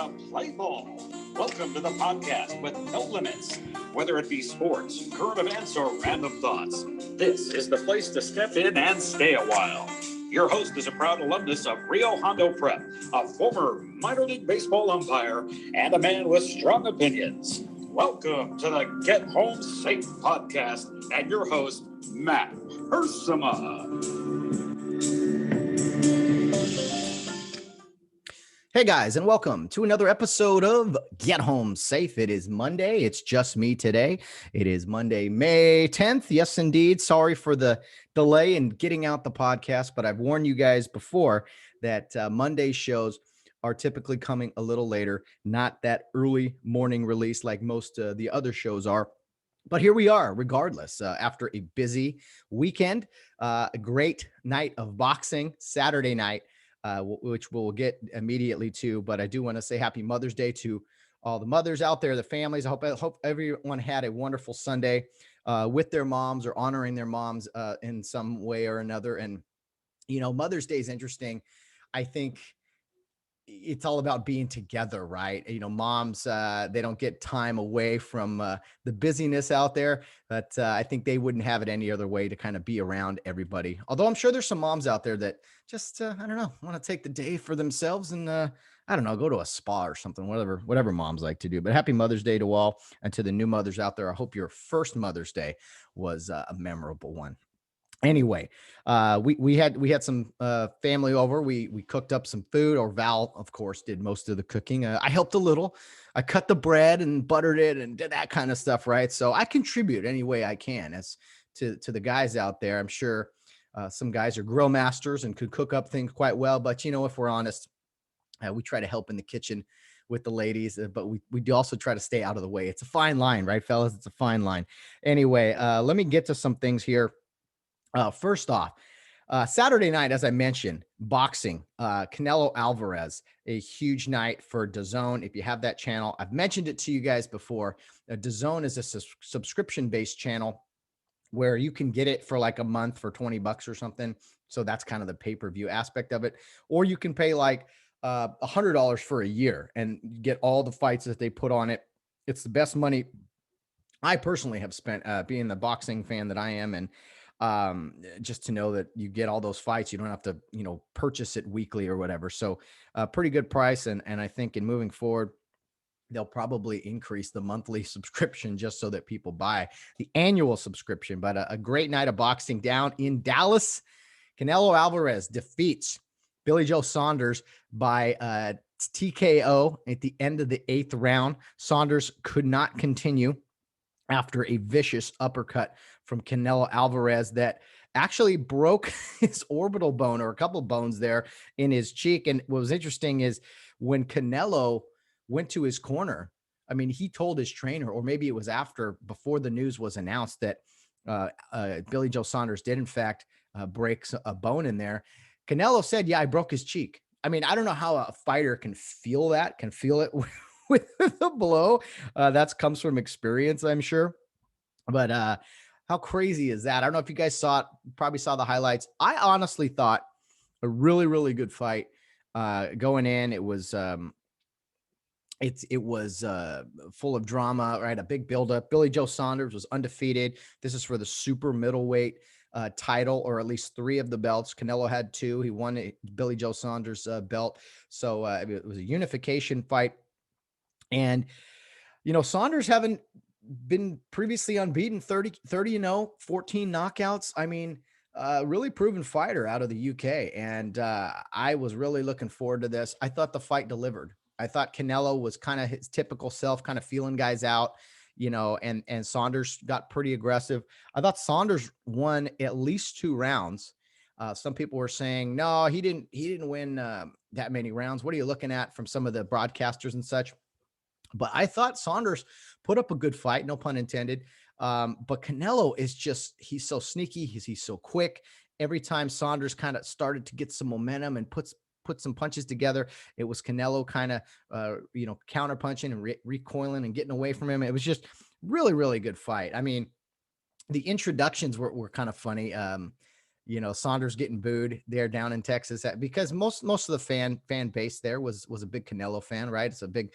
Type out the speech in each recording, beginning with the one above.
to play ball. Welcome to the podcast with no limits. Whether it be sports, current events, or random thoughts, this is the place to step in and stay a while. Your host is a proud alumnus of Rio Hondo Prep, a former minor league baseball umpire, and a man with strong opinions. Welcome to the Get Home Safe podcast and your host, Matt Hersema. Hey guys, and welcome to another episode of Get Home Safe. It is Monday. It's just me today. It is Monday, May 10th. Yes, indeed. Sorry for the delay in getting out the podcast, but I've warned you guys before that Monday shows are typically coming a little later, not that early morning release like most of the other shows are. But here we are, regardless, after a busy weekend, a great night of boxing, Saturday night. Which we'll get immediately to, but I do want to say happy Mother's Day to all the mothers out there, the families. I hope everyone had a wonderful Sunday with their moms or honoring their moms in some way or another. And, you know, Mother's Day is interesting. I think it's all about being together, right? You know, moms, they don't get time away from the busyness out there, but I think they wouldn't have it any other way to kind of be around everybody. Although I'm sure there's some moms out there that just, I don't know, want to take the day for themselves and, I don't know, go to a spa or something, whatever moms like to do. But happy Mother's Day to all, and to the new mothers out there. I hope your first Mother's Day was a memorable one. Anyway, we had some family over. We cooked up some food, or Val, of course, did most of the cooking. I helped a little. I cut the bread and buttered it and did that kind of stuff, right? So I contribute any way I can as to the guys out there. I'm sure some guys are grill masters and could cook up things quite well. But, you know, if we're honest, we try to help in the kitchen with the ladies, but we do also try to stay out of the way. It's a fine line, right, fellas? It's a fine line. Anyway, let me get to some things here. First off, Saturday night, as I mentioned, boxing, Canelo Alvarez, a huge night for DAZN. If you have that channel, I've mentioned it to you guys before. DAZN is a subscription-based channel where you can get it for like a month for $20 or something. So that's kind of the pay-per-view aspect of it. Or you can pay like $100 for a year and get all the fights that they put on it. It's the best money I personally have spent being the boxing fan that I am. And just to know that you get all those fights, you don't have to, you know, purchase it weekly or whatever. So pretty good price. And I think in moving forward, they'll probably increase the monthly subscription just so that people buy the annual subscription. But a great night of boxing down in Dallas. Canelo Alvarez defeats Billy Joe Saunders by TKO at the end of the 8th round. Saunders could not continue after a vicious uppercut from Canelo Alvarez that actually broke his orbital bone, or a couple bones there in his cheek. And what was interesting is when Canelo went to his corner, I mean, he told his trainer, or maybe it was before the news was announced, that Billy Joe Saunders did in fact break a bone in there. Canelo said, yeah, I broke his cheek. I mean, I don't know how a fighter can feel it with the blow. That comes from experience, I'm sure. But how crazy is that? I don't know if you guys probably saw the highlights. I honestly thought a really, really good fight going in. It was full of drama, right? A big buildup. Billy Joe Saunders was undefeated. This is for the super middleweight title, or at least 3 of the belts. Canelo had 2. He won Billy Joe Saunders belt. So it was a unification fight. And, you know, Saunders haven't been previously unbeaten, 30-0, 14 knockouts. I mean, really proven fighter out of the UK. And I was really looking forward to this. I thought the fight delivered. I thought Canelo was kind of his typical self, kind of feeling guys out, you know, and Saunders got pretty aggressive. I thought Saunders won at least 2 rounds. Some people were saying, no, he didn't win that many rounds. What are you looking at from some of the broadcasters and such? But I thought Saunders put up a good fight, no pun intended. But Canelo is he's so sneaky. He's so quick. Every time Saunders kind of started to get some momentum and put some punches together, it was Canelo kind of, counter punching and recoiling and getting away from him. It was just really, really good fight. I mean, the introductions were kind of funny. Saunders getting booed there down in Texas because most of the fan base there was a big Canelo fan, right? It's a big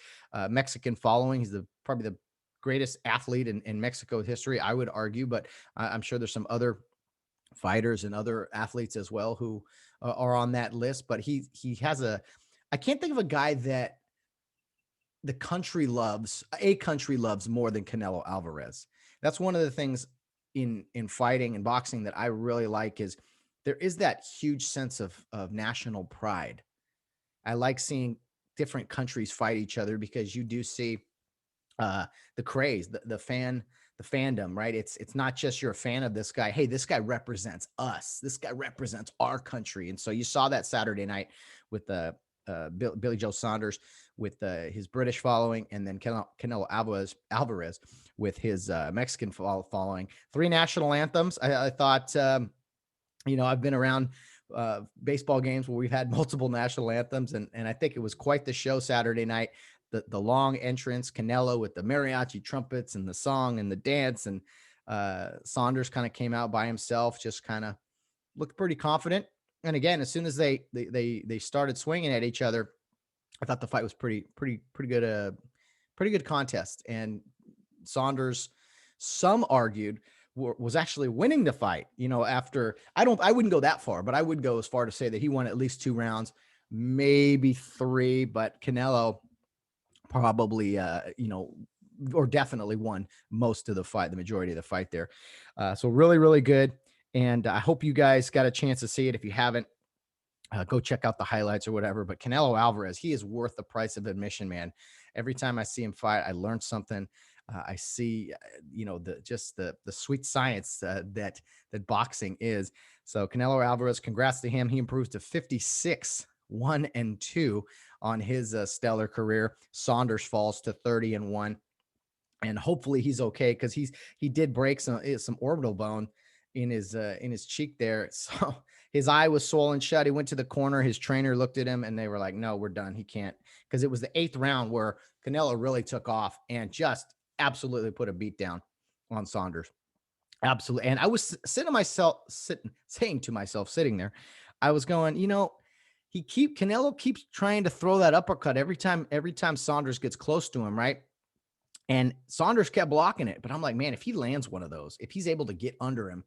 Mexican following. He's probably the greatest athlete in Mexico history, I would argue, but I'm sure there's some other fighters and other athletes as well who are on that list. But he has I can't think of a guy that a country loves more than Canelo Alvarez. That's one of the things in fighting and boxing that I really like is there is that huge sense of national pride. I like seeing different countries fight each other because you do see the craze, the fandom, right? It's not just you're a fan of this guy. Hey, this guy represents us. This guy represents our country. And so you saw that Saturday night with Billy Joe Saunders with his British following, and then Canelo Alvarez with his Mexican following. 3 national anthems. I thought, I've been around baseball games where we've had multiple national anthems, and I think it was quite the show Saturday night. The long entrance, Canelo with the mariachi trumpets and the song and the dance, and Saunders kind of came out by himself, just kind of looked pretty confident. And again, as soon as they started swinging at each other, I thought the fight was pretty good, pretty good contest. And Saunders, some argued, was actually winning the fight. After I wouldn't go that far, but I would go as far to say that he won at least 2 rounds, maybe 3. But Canelo probably, or definitely won most of the fight, the majority of the fight there. So really, really good. And I hope you guys got a chance to see it. If you haven't, go check out the highlights or whatever. But Canelo Alvarez, he is worth the price of admission, man. Every time I see him fight, I learn something. I see, the sweet science that boxing is. So Canelo Alvarez, congrats to him. He improves to 56-1-2 on his stellar career. Saunders falls to 30-1, and hopefully he's okay because he did break some orbital bone in his cheek there. So his eye was swollen shut. He went to the corner. His trainer looked at him and they were like, "No, we're done. He can't." Because it was the 8th round where Canelo really took off and just absolutely put a beat down on Saunders. Absolutely. And I was saying to myself, sitting there, I was going, Canelo keeps trying to throw that uppercut every time Saunders gets close to him, right? And Saunders kept blocking it. But I'm like, man, if he lands one of those, if he's able to get under him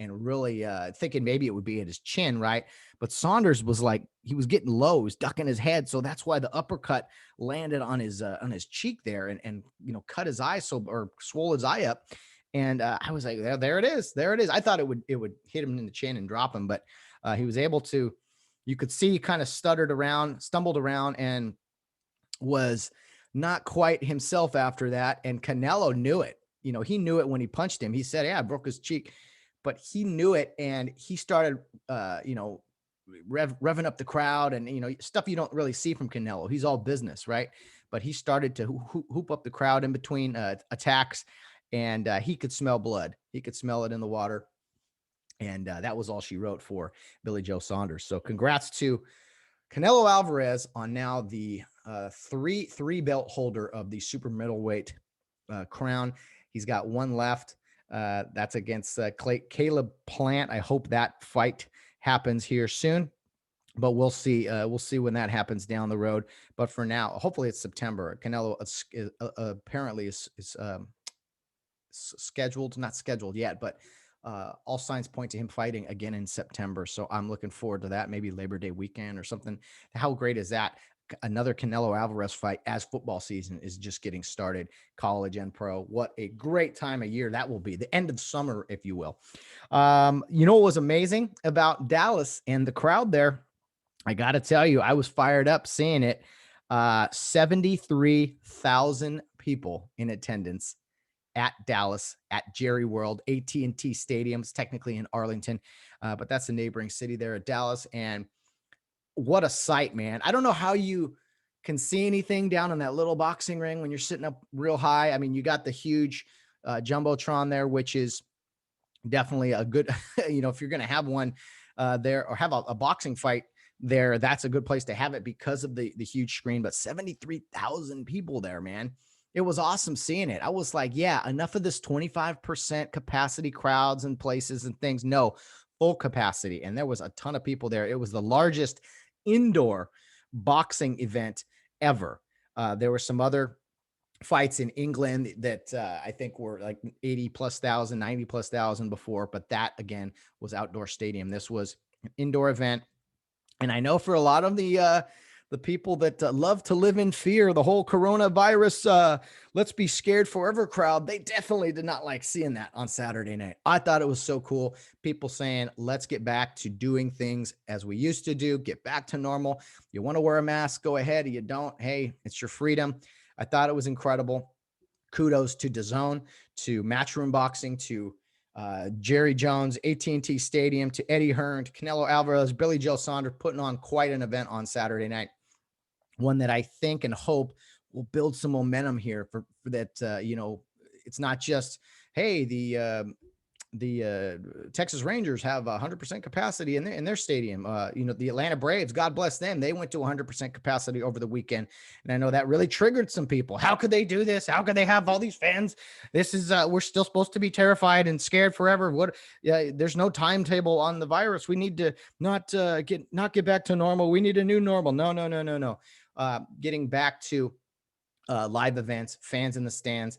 and really thinking maybe it would be at his chin, right? But Saunders was like, he was getting low, he was ducking his head. So that's why the uppercut landed on his cheek there and cut his eye or swole his eye up. And I was like, there it is. There it is. I thought it would hit him in the chin and drop him, but he was able to. You could see he kind of stumbled around, and was not quite himself after that. And Canelo knew it. He knew it when he punched him. He said, "Yeah, I broke his cheek," but he knew it, and he started, revving up the crowd, and stuff you don't really see from Canelo. He's all business, right? But he started to hoop up the crowd in between attacks, and he could smell blood. He could smell it in the water. And that was all she wrote for Billy Joe Saunders. So congrats to Canelo Alvarez on now the three belt holder of the super middleweight crown. He's got one left. That's against Caleb Plant. I hope that fight happens here soon, but we'll see. We'll see when that happens down the road. But for now, hopefully it's September. Canelo apparently is scheduled, not scheduled yet, but all signs point to him fighting again in September. So I'm looking forward to that. Maybe Labor Day weekend or something. How great is that? Another Canelo Alvarez fight as football season is just getting started, college and pro. What a great time of year that will be, the end of summer, if you will. What was amazing about Dallas and the crowd there? I got to tell you, I was fired up seeing it. 73,000 people in attendance at Dallas, at Jerry World, AT&T Stadium's technically in Arlington, but that's a neighboring city there at Dallas. And what a sight, man. I don't know how you can see anything down in that little boxing ring when you're sitting up real high. I mean, you got the huge Jumbotron there, which is definitely a good, if you're going to have one there or have a boxing fight there, that's a good place to have it because of the huge screen. But 73,000 people there, man. It was awesome seeing it. I was like, yeah, enough of this 25% capacity crowds and places and things. No, full capacity, and there was a ton of people there. It was the largest indoor boxing event ever. There were some other fights in England that I think were like 80 plus thousand, 90 plus thousand before, but that again was outdoor stadium. This was an indoor event. And I know for a lot of the people that love to live in fear, the whole coronavirus, let's be scared forever crowd, they definitely did not like seeing that on Saturday night. I thought it was so cool. People saying, let's get back to doing things as we used to do, get back to normal. You want to wear a mask, go ahead. You don't, hey, it's your freedom. I thought it was incredible. Kudos to DAZN, to Matchroom Boxing, to Jerry Jones, AT&T Stadium, to Eddie Hearn, to Canelo Alvarez, Billy Joe Saunders, putting on quite an event on Saturday night. One that I think and hope will build some momentum here for that. It's not just, hey, the Texas Rangers have 100% capacity in their stadium. The Atlanta Braves, God bless them, they went to 100% capacity over the weekend, and I know that really triggered some people. How could they do this? How could they have all these fans? This is we're still supposed to be terrified and scared forever. What? There's no timetable on the virus. We need to not get back to normal. We need a new normal. No. Getting back to live events, fans in the stands,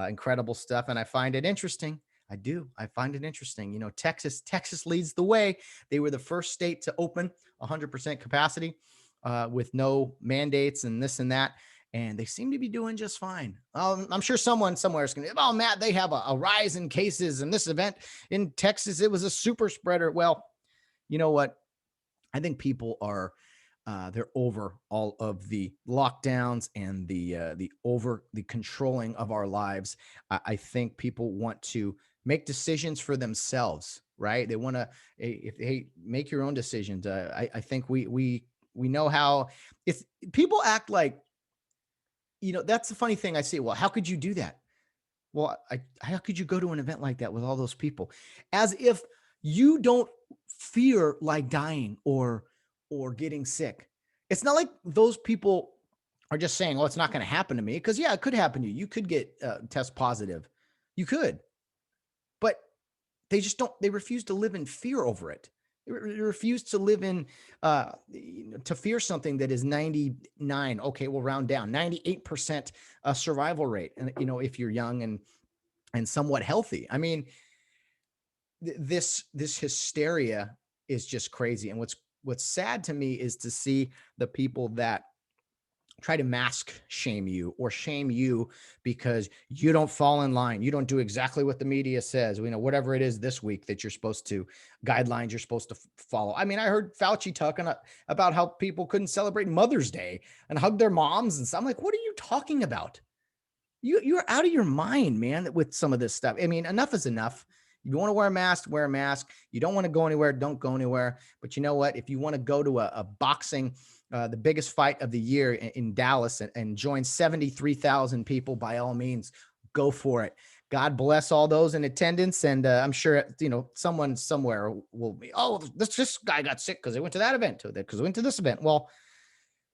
incredible stuff, and I find it interesting. I do. I find it interesting. Texas leads the way. They were the first state to open 100% capacity with no mandates and this and that. And they seem to be doing just fine. I'm sure someone somewhere is going to, oh, Matt, they have a rise in cases in this event in Texas. It was a super spreader. Well, you know what? I think people are they're over all of the lockdowns and the controlling of our lives. I think people want to make decisions for themselves, right? They want to, if they make your own decisions. I think we know how, if people act like, that's the funny thing I see. Well, how could you do that? Well, how could you go to an event like that with all those people? As if you don't fear like dying or getting sick. It's not like those people are just saying, "Oh, it's not going to happen to me," because yeah, it could happen to you. You could get test positive. You could, but they just don't. They refuse to live in fear over it. They refuse to live in to fear something that is 99. Okay, we'll round down 98% survival rate, and if you're young and somewhat healthy. I mean, this hysteria is just crazy. And what's sad to me is to see the people that try to mask shame you or shame you because you don't fall in line. You don't do exactly what the media says, whatever it is this week that you're supposed to, guidelines you're supposed to follow. I mean, I heard Fauci talking about how people couldn't celebrate Mother's Day and hug their moms and stuff. I'm like, what are you talking about? You're out of your mind, man, with some of this stuff. I mean, enough is enough. You want to wear a mask. You don't want to go anywhere, don't go anywhere. But you know what? If you want to go to a boxing, the biggest fight of the year in Dallas and join 73,000 people, by all means, go for it. God bless all those in attendance. And I'm sure, someone somewhere will be, oh, this guy got sick because they went to that event, because they went to this event. Well,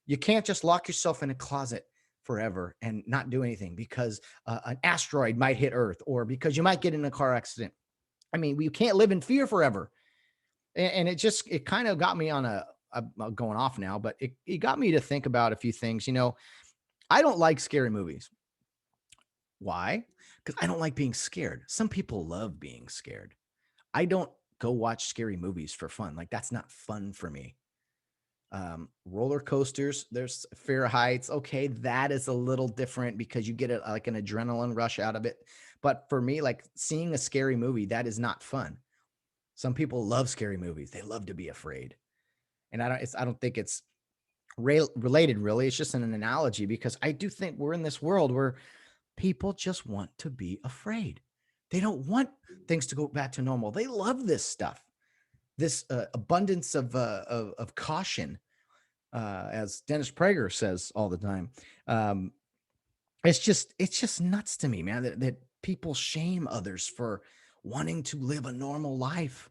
you can't just lock yourself in a closet forever and not do anything because an asteroid might hit Earth or because you might get in a car accident. I mean, we can't live in fear forever. And it kind of got me on I'm going off now, but it got me to think about a few things. I don't like scary movies. Why? Because I don't like being scared. Some people love being scared. I don't go watch scary movies for fun. Like, that's not fun for me. Roller coasters, there's fear of heights. Okay, that is a little different because you get like an adrenaline rush out of it. But for me, like seeing a scary movie, that is not fun. Some people love scary movies. They love to be afraid. And I don't think it's related really. It's just an analogy because I do think we're in this world where people just want to be afraid. They don't want things to go back to normal. They love this stuff. This abundance of caution, as Dennis Prager says all the time. It's just nuts to me, man, that people shame others for wanting to live a normal life.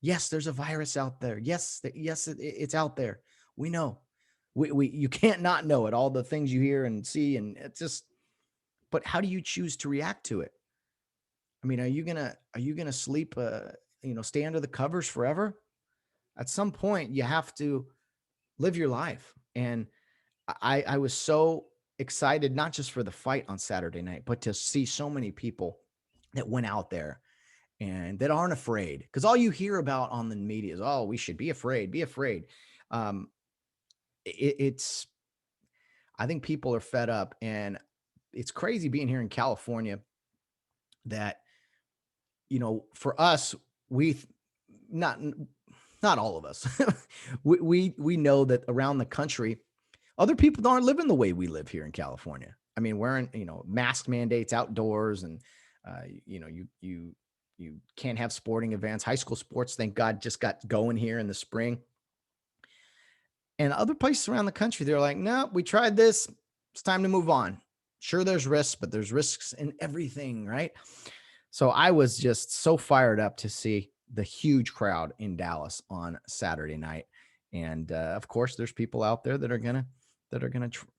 Yes, there's a virus out there. Yes, it's out there. We know. You can't not know it. All the things you hear and see, and it's just. But how do you choose to react to it? I mean, are you gonna sleep stay under the covers forever. At some point, you have to live your life. And I was so excited, not just for the fight on Saturday night, but to see so many people that went out there and that aren't afraid. Because all you hear about on the media is, oh, we should be afraid, be afraid. Um, it's, I think people are fed up, and it's crazy being here in California that, for us, we not not all of us, we know that around the country, other people aren't living the way we live here in California. I mean, wearing, mask mandates outdoors, and you can't have sporting events. High school sports, thank God, just got going here in the spring. And other places around the country, they're like, no, we tried this. It's time to move on. Sure, there's risks, but there's risks in everything, right? So I was just so fired up to see the huge crowd in Dallas on Saturday night. And of course, there's people out there that are gonna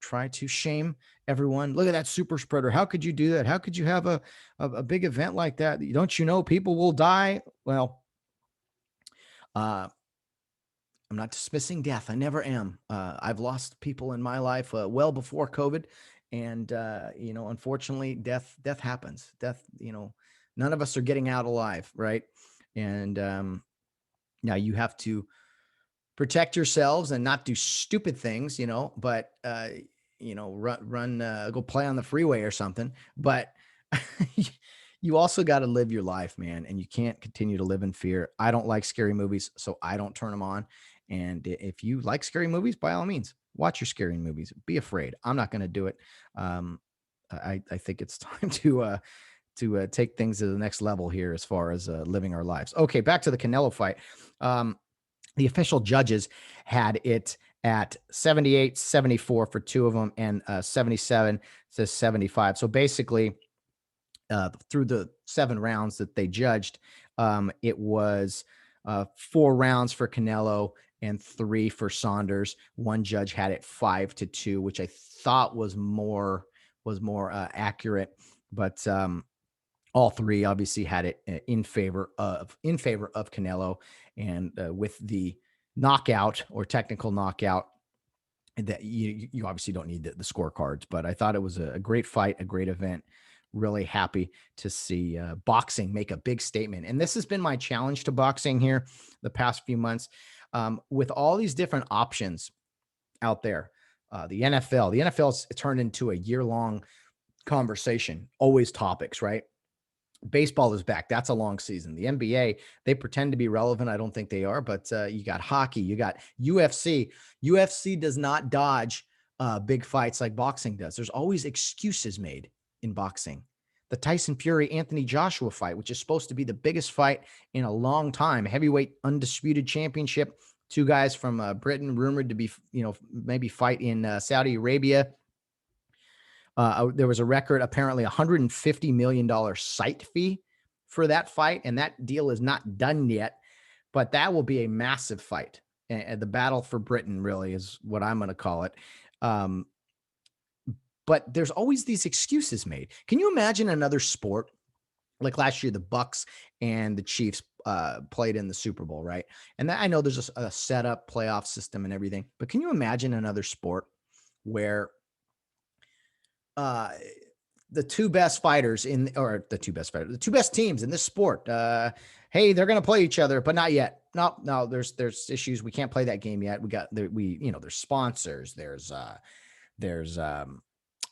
try to shame everyone. Look at that super spreader. How could you do that? How could you have a big event like that? Don't you know people will die? Well, I'm not dismissing death. I never am. I've lost people in my life well before COVID, and unfortunately, death happens. Death, none of us are getting out alive, right? And now you have to protect yourselves and not do stupid things, but run, go play on the freeway or something. But you also got to live your life, man, and you can't continue to live in fear. I don't like scary movies, so I don't turn them on. And if you like scary movies, by all means, watch your scary movies. Be afraid. I'm not going to do it. I think it's time to take things to the next level here as far as living our lives. Okay, back to the Canelo fight. The official judges had it at 78-74 for two of them, and 77-75. So basically, through the 7 rounds that they judged, it was 4 rounds for Canelo and 3 for Saunders. One judge had it 5-2, which I thought was more accurate, but all 3 obviously had it in favor of Canelo, and with the knockout or technical knockout, that you obviously don't need the scorecards. But I thought it was a great fight, a great event. Really happy to see boxing make a big statement. And this has been my challenge to boxing here the past few months, with all these different options out there. The NFL's turned into a year-long conversation, always topics, right? Baseball is back. That's a long season. The NBA, they pretend to be relevant. I don't think they are, but you got hockey, you got UFC. UFC does not dodge big fights like boxing does. There's always excuses made in boxing. The Tyson Fury Anthony Joshua fight, which is supposed to be the biggest fight in a long time, heavyweight undisputed championship. 2 guys from Britain rumored to be, maybe fight in Saudi Arabia. There was a record, apparently $150 million site fee for that fight, and that deal is not done yet, but that will be a massive fight. And the battle for Britain really is what I'm going to call it. But there's always these excuses made. Can you imagine another sport? Like last year, the Bucks and the Chiefs played in the Super Bowl, right? And I know there's a setup playoff system and everything, but can you imagine another sport where the 2 best fighters the 2 best teams in this sport, hey, they're going to play each other, but not yet. No, there's issues. We can't play that game yet. There's sponsors, there's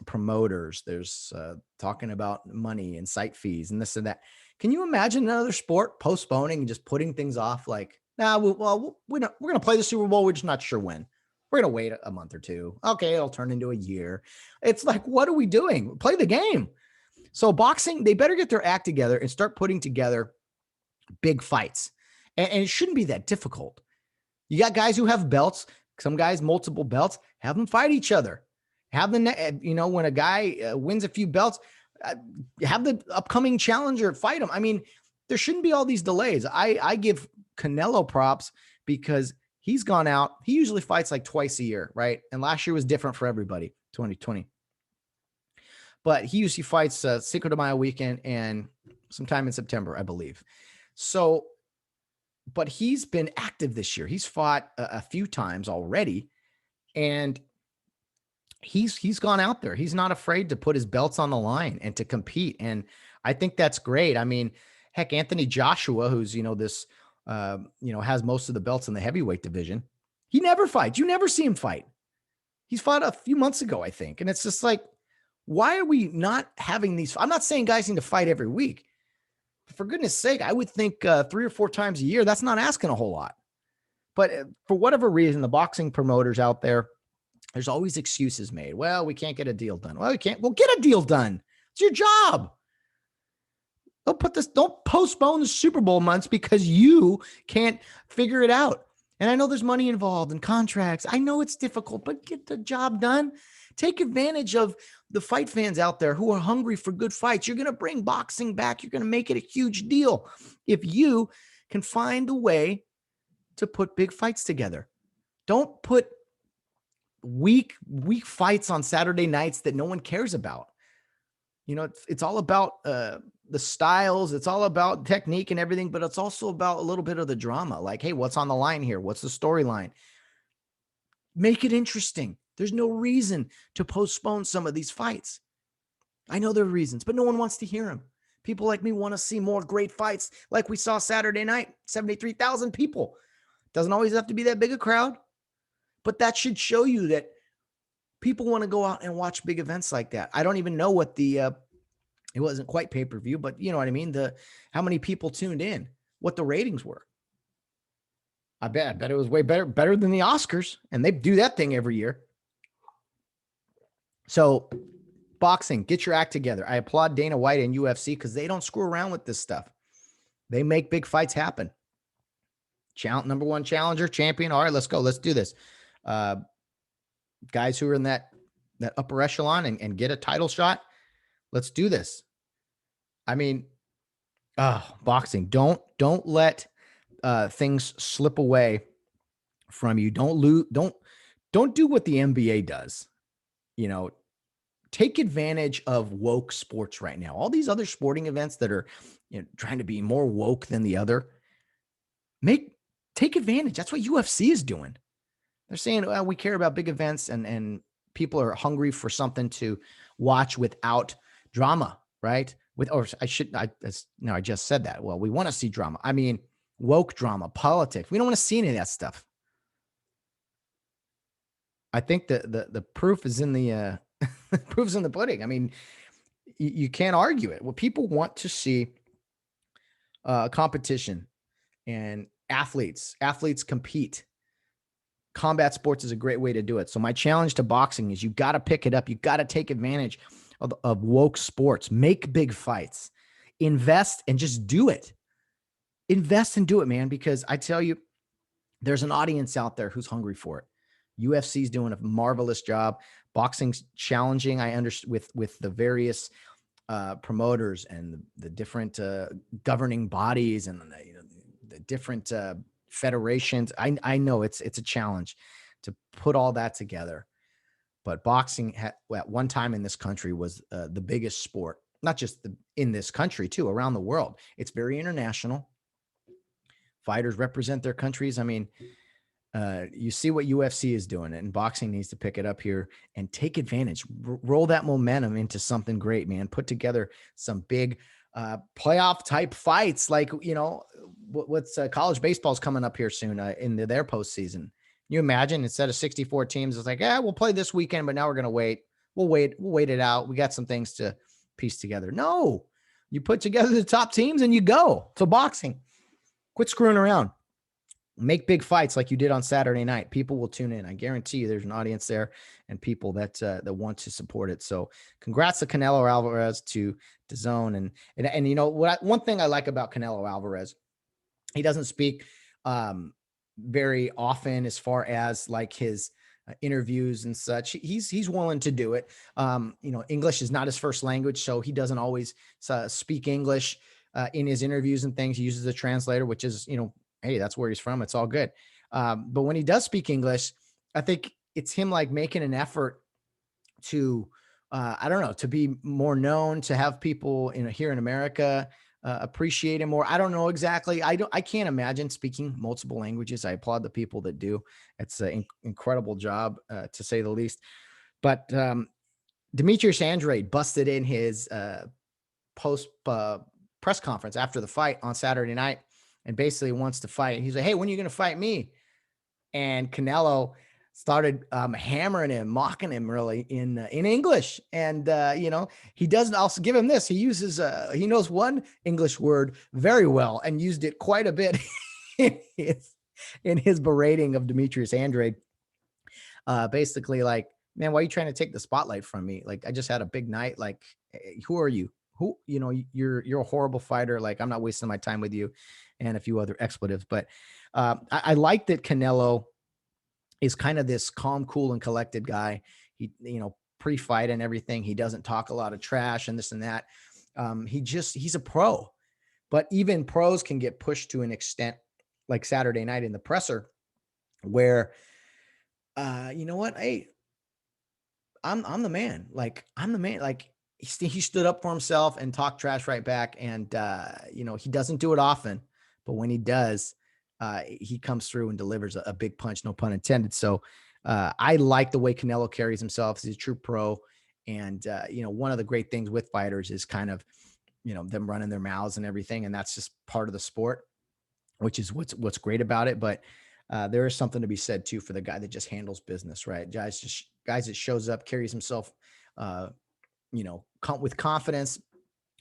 promoters, there's talking about money and site fees and this and that. Can you imagine another sport postponing and just putting things off? Like, we're going to play the Super Bowl. We're just not sure when. We're going to wait a month or 2. Okay, it'll turn into a year. It's like, what are we doing? Play the game. So boxing, they better get their act together and start putting together big fights. And it shouldn't be that difficult. You got guys who have belts, some guys multiple belts, have them fight each other. Have when a guy wins a few belts, have the upcoming challenger fight him. I mean, there shouldn't be all these delays. I give Canelo props because he's gone out. He usually fights like twice a year, right? And last year was different for everybody, 2020. But he usually fights Cinco de Mayo weekend and sometime in September, I believe. So but he's been active this year. He's fought a few times already, and he's gone out there. He's not afraid to put his belts on the line and to compete. And I think that's great. I mean, heck, Anthony Joshua, who's, has most of the belts in the heavyweight division, he never fights. You never see him fight. He's fought a few months ago, I think. And it's just like, why are we not having these? I'm not saying guys need to fight every week. For goodness sake, I would think 3 or 4 times a year, that's not asking a whole lot. But for whatever reason, the boxing promoters out there, there's always excuses made. Well, we can't get a deal done. Well, we can't. Well, get a deal done. It's your job. Don't postpone the Super Bowl months because you can't figure it out. And I know there's money involved and contracts. I know it's difficult, but get the job done. Take advantage of the fight fans out there who are hungry for good fights. You're going to bring boxing back. You're going to make it a huge deal if you can find a way to put big fights together. Don't put weak fights on Saturday nights that no one cares about. It's all about the styles. It's all about technique and everything, but it's also about a little bit of the drama. Like, hey, what's on the line here? What's the storyline? Make it interesting. There's no reason to postpone some of these fights. I know there are reasons, but no one wants to hear them. People like me want to see more great fights like we saw Saturday night, 73,000 people. Doesn't always have to be that big a crowd, but that should show you that people want to go out and watch big events like that. I don't even know what it wasn't quite pay-per-view, but you know what I mean? How many people tuned in, what the ratings were. I bet it was way better than the Oscars, and they do that thing every year. So boxing, get your act together. I applaud Dana White and UFC because they don't screw around with this stuff. They make big fights happen. Number one challenger, champion. All right, let's go. Let's do this. Guys who are in that upper echelon and get a title shot. Let's do this. I mean, boxing. Don't let things slip away from you. Don't do what the NBA does. Take advantage of woke sports right now. All these other sporting events that are trying to be more woke than the other. Take advantage. That's what UFC is doing. They're saying, well, we care about big events and people are hungry for something to watch without drama, right? I just said that. Well, we want to see drama. I mean, woke drama, politics. We don't want to see any of that stuff. I think the proof is in the proof's in the pudding. I mean, you can't argue it. Well, people want to see competition and athletes compete. Combat sports is a great way to do it. So my challenge to boxing is you got to pick it up. You got to take advantage of woke sports, make big fights, invest and just do it. Invest and do it, man, because I tell you, there's an audience out there who's hungry for it. UFC is doing a marvelous job. Boxing's challenging. I understand with the various promoters and the different governing bodies and the different federations. I know it's a challenge to put all that together, but boxing at one time in this country was the biggest sport, not just in this country too, around the world. It's very international. Fighters represent their countries. I mean, you see what UFC is doing, and boxing needs to pick it up here and take advantage, roll that momentum into something great, man. Put together some big playoff type fights. Like, what's college baseball's coming up here soon into their postseason. Can you imagine instead of 64 teams, it's like, we'll play this weekend, but now we're going to wait. We'll wait it out. We got some things to piece together. No, you put together the top teams and you go. So boxing, quit screwing around. Make big fights like you did on Saturday night. People will tune in. I guarantee you there's an audience there and people that want to support it. So congrats to Canelo Alvarez, to DAZN. And one thing I like about Canelo Alvarez, he doesn't speak very often as far as like his interviews and such. He's willing to do it. English is not his first language, so he doesn't always speak English in his interviews and things. He uses a translator, which is, hey, that's where he's from. It's all good. But when he does speak English, I think it's him like making an effort to, to be more known, to have people here in America appreciate him more. I don't know exactly. I can't imagine speaking multiple languages. I applaud the people that do. It's an incredible job, to say the least. But Demetrius Andrade busted in his post press conference after the fight on Saturday night and basically wants to fight. He's like, "Hey, when are you going to fight me?" And Canelo started hammering him, mocking him really in English. And, he doesn't also give him this. He uses, he knows one English word very well and used it quite a bit in his berating of Demetrius Andrade. Basically like, "Man, why are you trying to take the spotlight from me? Like, I just had a big night. Like, who are you? Who, you're a horrible fighter. Like, I'm not wasting my time with you," and a few other expletives. But I like that Canelo is kind of this calm, cool, and collected guy. He, pre-fight and everything, he doesn't talk a lot of trash and this and that. He's a pro, but even pros can get pushed to an extent like Saturday night in the presser where, you know what? Hey, I'm the man. Like, I'm the man. Like, he stood up for himself and talked trash right back. And, he doesn't do it often, but when he does, he comes through and delivers a big punch, no pun intended. So I like the way Canelo carries himself. He's a true pro. And, one of the great things with fighters is kind of, them running their mouths and everything. And that's just part of the sport, which is what's great about it. But there is something to be said too for the guy that just handles business, right? Guys that shows up, carries himself, with confidence,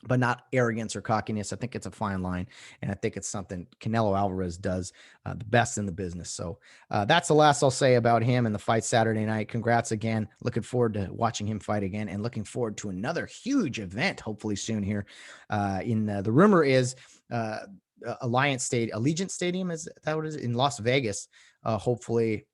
but not arrogance or cockiness. I think it's a fine line, and I think it's something Canelo Alvarez does the best in the business. So that's the last I'll say about him and the fight Saturday night. Congrats again. Looking forward to watching him fight again, and looking forward to another huge event hopefully soon here. The rumor is Allegiant Stadium, is that what it is, in Las Vegas? Hopefully,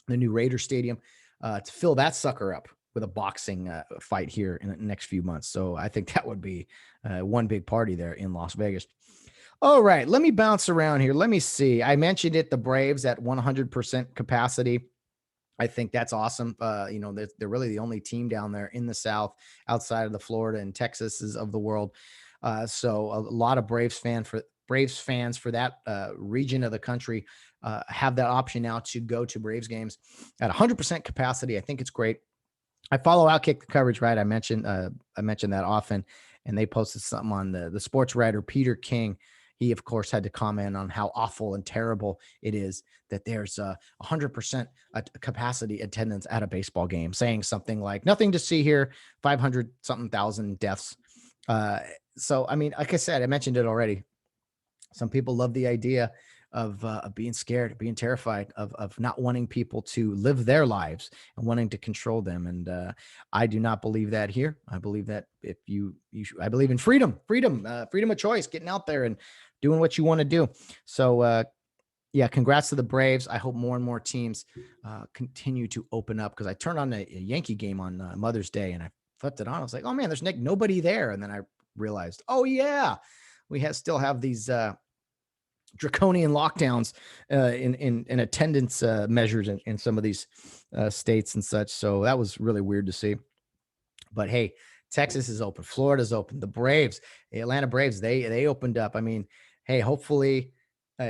the new Raider Stadium, to fill that sucker up with a boxing fight here in the next few months. So I think that would be one big party there in Las Vegas. All right, let me bounce around here. Let me see. I mentioned it, the Braves at 100% capacity. I think that's awesome. They're really the only team down there in the South outside of the Florida and Texas of the world. So a lot of Braves fans for that region of the country have that option now to go to Braves games at 100% capacity. I think it's great. I follow Outkick the Coverage, right? I mentioned that often, and they posted something on the sports writer Peter King. He, of course, had to comment on how awful and terrible it is that there's 100% capacity attendance at a baseball game, saying something like, "Nothing to see here, 500 something thousand deaths." So, I mean, like I said, I mentioned it already. Some people love the idea of being scared, being terrified, of not wanting people to live their lives and wanting to control them. And I do not believe that here. I believe that if I believe in freedom of choice, getting out there and doing what you want to do. So, yeah, congrats to the Braves. I hope more and more teams continue to open up, because I turned on a Yankee game on Mother's Day and I flipped it on. I was like, oh man, there's nobody there. And then I realized, oh yeah, we still have these draconian lockdowns in attendance measures in some of these states and such. So that was really weird to see. But hey, Texas is open, Florida's open, the Atlanta Braves, they opened up. I mean, hey, hopefully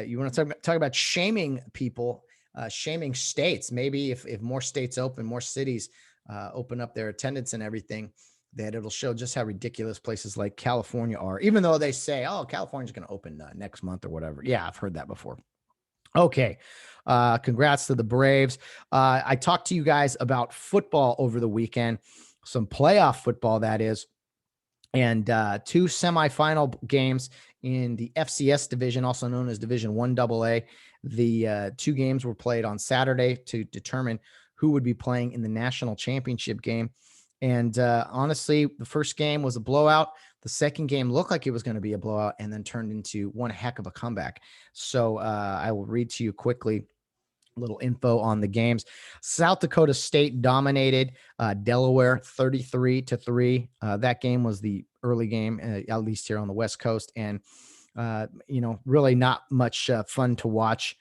you want to talk about shaming people, shaming states. Maybe if more states open, more cities open up their attendance and everything, that it'll show just how ridiculous places like California are, even though they say, oh, California's going to open next month or whatever. Yeah, I've heard that before. Okay. Congrats to the Braves. I talked to you guys about football over the weekend, some playoff football, that is, and two semifinal games in the FCS division, also known as Division 1AA. The two games were played on Saturday to determine who would be playing in the national championship game. And honestly, the first game was a blowout. The second game looked like it was going to be a blowout and then turned into one heck of a comeback. So I will read to you quickly a little info on the games. South Dakota State dominated Delaware 33-3. That game was the early game, at least here on the West Coast. And, really not much fun to watch.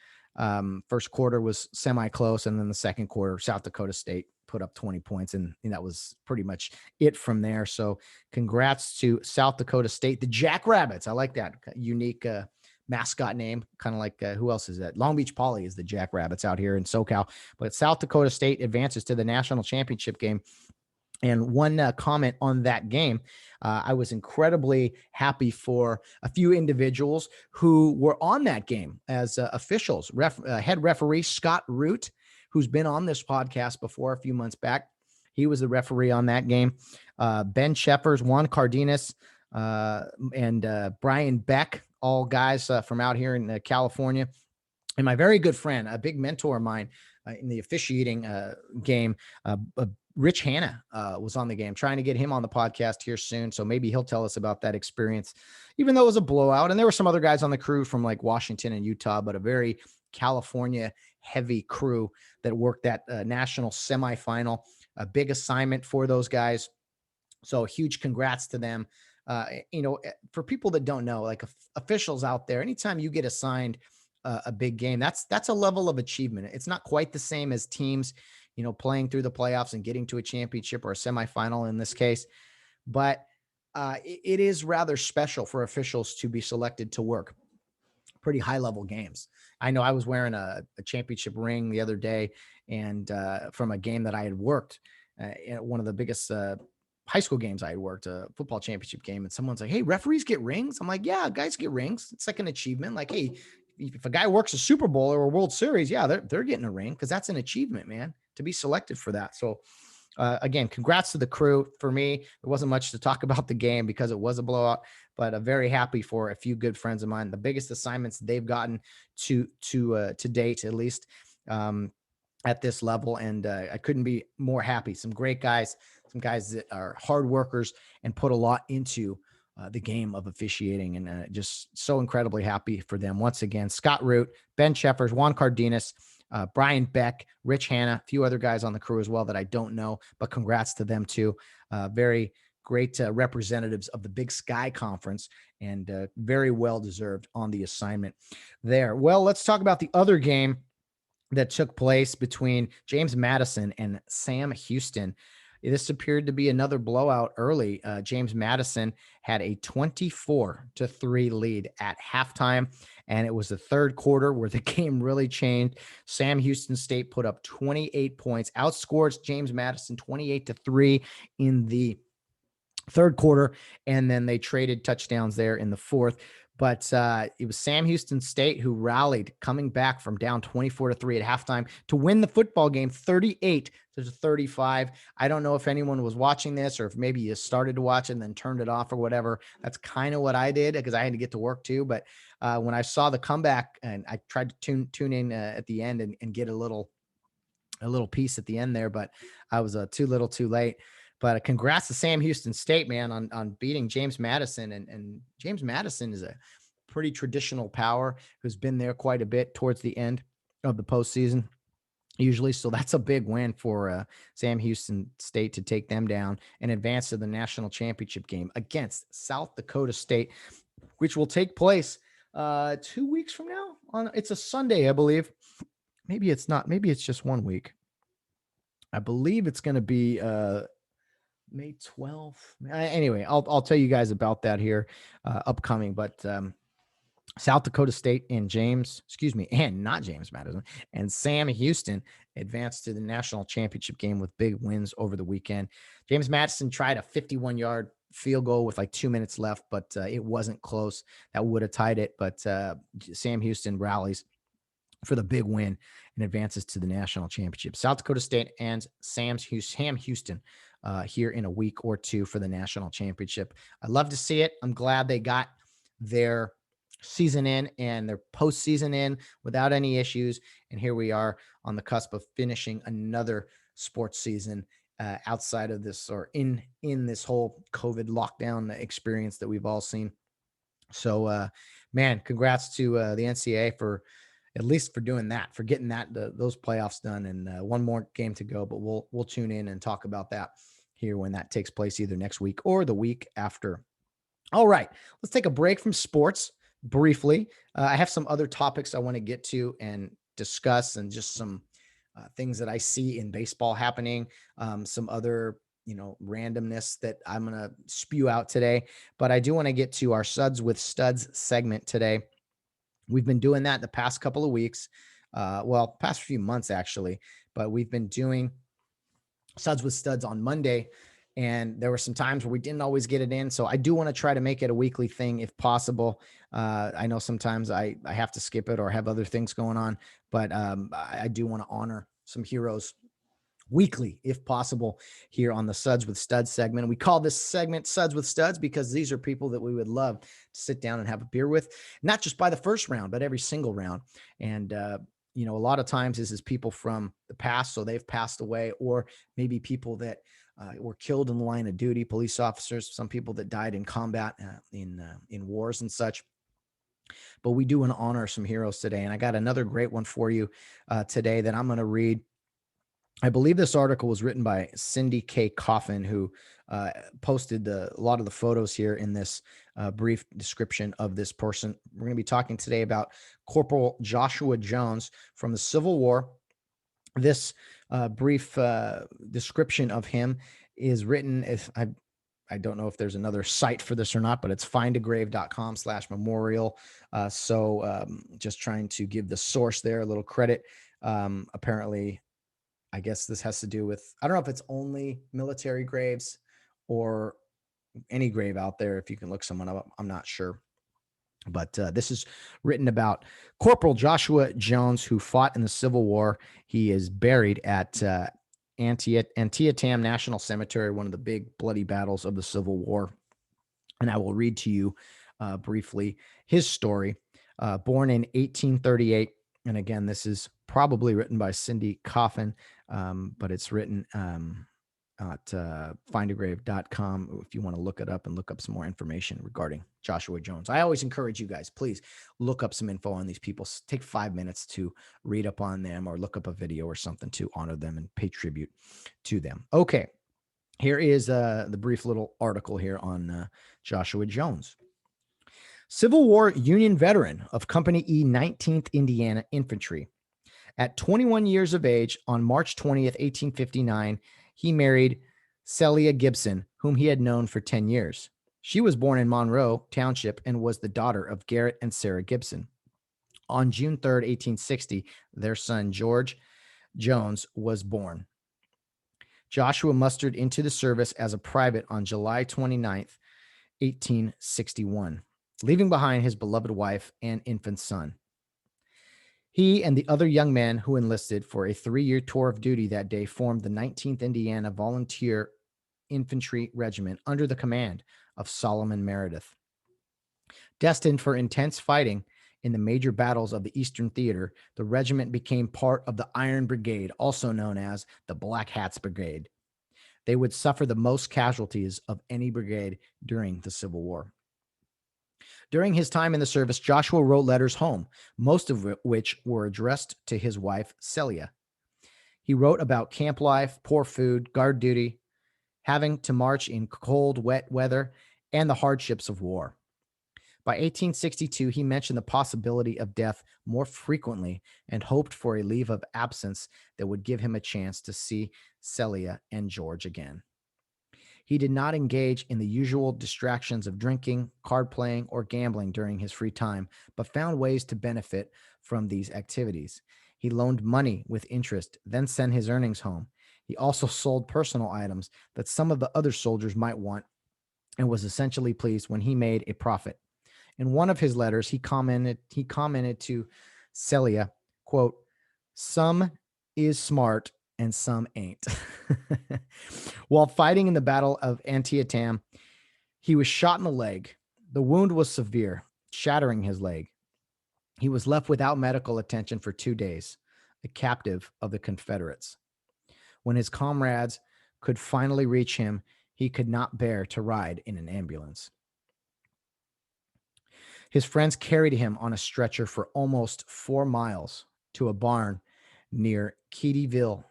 First quarter was semi-close, and then the second quarter, South Dakota State put up 20 points, and that was pretty much it from there. So congrats to South Dakota State, the Jackrabbits. I like that unique mascot name, kind of like who else is that? Long Beach Poly is the Jackrabbits out here in SoCal. But South Dakota State advances to the national championship game. And one comment on that game, I was incredibly happy for a few individuals who were on that game as officials. Head referee Scott Root, who's been on this podcast before a few months back, he was the referee on that game. Ben Sheffers, Juan Cardenas, and Brian Beck, all guys from out here in California. And my very good friend, a big mentor of mine in the officiating game, Rich Hanna was on the game, trying to get him on the podcast here soon. So maybe he'll tell us about that experience, even though it was a blowout. And there were some other guys on the crew from like Washington and Utah, but a very California heavy crew that worked that national semifinal, a big assignment for those guys. So huge congrats to them. For people that don't know, like officials out there, anytime you get assigned a big game, that's a level of achievement. It's not quite the same as teams, playing through the playoffs and getting to a championship or a semifinal in this case. But it is rather special for officials to be selected to work pretty high level games. I know I was wearing a championship ring the other day, and from a game that I had worked, one of the biggest high school games I had worked, a football championship game, and someone's like, "Hey, referees get rings?" I'm like, "Yeah, guys get rings. It's like an achievement. Like, hey, if a guy works a Super Bowl or a World Series, yeah, they're getting a ring because that's an achievement, man, to be selected for that." So again, congrats to the crew. For me, there wasn't much to talk about the game because it was a blowout, but I'm very happy for a few good friends of mine. The biggest assignments they've gotten to date, at least at this level, and I couldn't be more happy. Some great guys, some guys that are hard workers and put a lot into the game of officiating, and just so incredibly happy for them. Once again, Scott Root, Ben Sheffers, Juan Cardenas, Brian Beck, Rich Hanna, a few other guys on the crew as well that I don't know, but congrats to them too. Very great representatives of the Big Sky Conference, and very well deserved on the assignment there. Well, let's talk about the other game that took place between James Madison and Sam Houston. This appeared to be another blowout early. James Madison had a 24-3 lead at halftime, and it was the third quarter where the game really changed. Sam Houston State put up 28 points, outscored James Madison 28-3 in the third quarter, and then they traded touchdowns there in the fourth. But it was Sam Houston State who rallied, coming back from down 24-3 at halftime to win the football game 38-35. I don't know if anyone was watching this or if maybe you started to watch it and then turned it off or whatever. That's kind of what I did because I had to get to work too. But when I saw the comeback, and I tried to tune in at the end and get a little piece at the end there, but I was too little too late. But congrats to Sam Houston State, man, on beating James Madison. And James Madison is a pretty traditional power who's been there quite a bit towards the end of the postseason usually. So that's a big win for Sam Houston State to take them down and advance to the national championship game against South Dakota State, which will take place 2 weeks from now. It's a Sunday, I believe. Maybe it's not. Maybe it's just 1 week. I believe it's going to be May 12th. Anyway, I'll tell you guys about that here upcoming. But South Dakota State and not James Madison and Sam Houston advanced to the national championship game with big wins over the weekend. James Madison tried a 51-yard field goal with like 2 minutes left, but it wasn't close. That would have tied it. But Sam Houston rallies for the big win and advances to the national championship. South Dakota State and Sam Houston here in a week or two for the national championship. I love to see it. I'm glad they got their season in and their postseason in without any issues. And here we are on the cusp of finishing another sports season outside of this, or in this whole COVID lockdown experience that we've all seen. So, man, congrats to the NCAA for at least for doing that, for getting those playoffs done, and one more game to go. But we'll tune in and talk about that here when that takes place, either next week or the week after. All right, let's take a break from sports briefly. I have some other topics I want to get to and discuss, and just some things that I see in baseball happening, some other, randomness that I'm going to spew out today. But I do want to get to our Suds with Studs segment today. We've been doing that the past couple of weeks, past few months actually, but we've been doing Suds with Studs on Monday. And there were some times where we didn't always get it in. So I do want to try to make it a weekly thing if possible. I know sometimes I have to skip it or have other things going on, but I do want to honor some heroes weekly, if possible, here on the Suds with Studs segment. We call this segment Suds with Studs because these are people that we would love to sit down and have a beer with, not just by the first round, but every single round. And, a lot of times this is people from the past, so they've passed away, or maybe people that were killed in the line of duty, police officers, some people that died in combat in wars and such. But we do want to honor some heroes today. And I got another great one for you today that I'm going to read. I believe this article was written by Cindy K. Coffin, who posted a lot of the photos here in this brief description of this person. We're going to be talking today about Corporal Joshua Jones from the Civil War. This brief description of him is written, if I don't know if there's another site for this or not, but it's findagrave.com/memorial. Just trying to give the source there a little credit. Apparently, I guess this has to do with, I don't know if it's only military graves or any grave out there. If you can look someone up, I'm not sure. But this is written about Corporal Joshua Jones, who fought in the Civil War. He is buried at Antietam National Cemetery, one of the big bloody battles of the Civil War. And I will read to you briefly his story. Born in 1838. And again, this is probably written by Cindy Coffin, but it's written at findagrave.com if you want to look it up and look up some more information regarding Joshua Jones. I always encourage you guys, please look up some info on these people. Take 5 minutes to read up on them or look up a video or something to honor them and pay tribute to them. Okay, here is the brief little article here on Joshua Jones. Civil War Union veteran of Company E, 19th Indiana Infantry. At 21 years of age, on March 20th, 1859, he married Celia Gibson, whom he had known for 10 years. She was born in Monroe Township and was the daughter of Garrett and Sarah Gibson. On June 3rd, 1860, their son George Jones was born. Joshua mustered into the service as a private on July 29th, 1861, leaving behind his beloved wife and infant son. He and the other young men who enlisted for a 3-year tour of duty that day formed the 19th Indiana Volunteer Infantry Regiment under the command of Solomon Meredith. Destined for intense fighting in the major battles of the Eastern Theater, the regiment became part of the Iron Brigade, also known as the Black Hats Brigade. They would suffer the most casualties of any brigade during the Civil War. During his time in the service, Joshua wrote letters home, most of which were addressed to his wife, Celia. He wrote about camp life, poor food, guard duty, having to march in cold, wet weather, and the hardships of war. By 1862, he mentioned the possibility of death more frequently and hoped for a leave of absence that would give him a chance to see Celia and George again. He did not engage in the usual distractions of drinking, card playing, or gambling during his free time, but found ways to benefit from these activities. He loaned money with interest, then sent his earnings home. He also sold personal items that some of the other soldiers might want and was essentially pleased when he made a profit. In one of his letters, he commented to Celia, quote, "Some is smart and some ain't." While fighting in the Battle of Antietam, he was shot in the leg. The wound was severe, shattering his leg. He was left without medical attention for 2 days, a captive of the Confederates. When his comrades could finally reach him, he could not bear to ride in an ambulance. His friends carried him on a stretcher for almost 4 miles to a barn near Keedyville.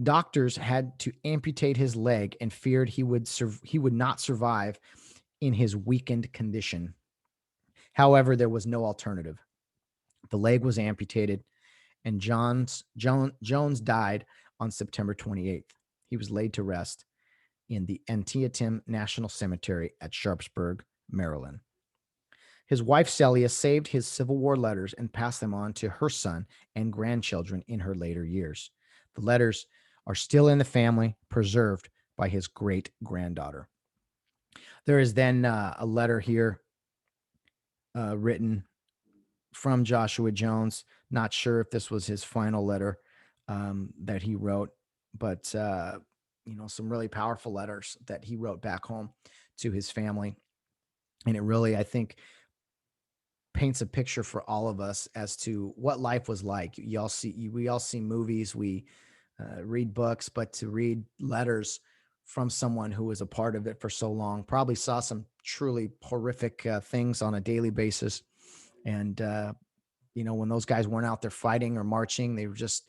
Doctors had to amputate his leg and feared he would not survive in his weakened condition. However, there was no alternative. The leg was amputated, and Jones died on September 28th. He was laid to rest in the Antietam National Cemetery at Sharpsburg, Maryland. His wife, Celia, saved his Civil War letters and passed them on to her son and grandchildren in her later years. The letters are still in the family, preserved by his great-granddaughter. There is then a letter here written from Joshua Jones. Not sure if this was his final letter that he wrote, but some really powerful letters that he wrote back home to his family. And it really, I think, paints a picture for all of us as to what life was like. We all see movies, we read books, but to read letters from someone who was a part of it for so long, probably saw some truly horrific things on a daily basis. And, when those guys weren't out there fighting or marching, they were just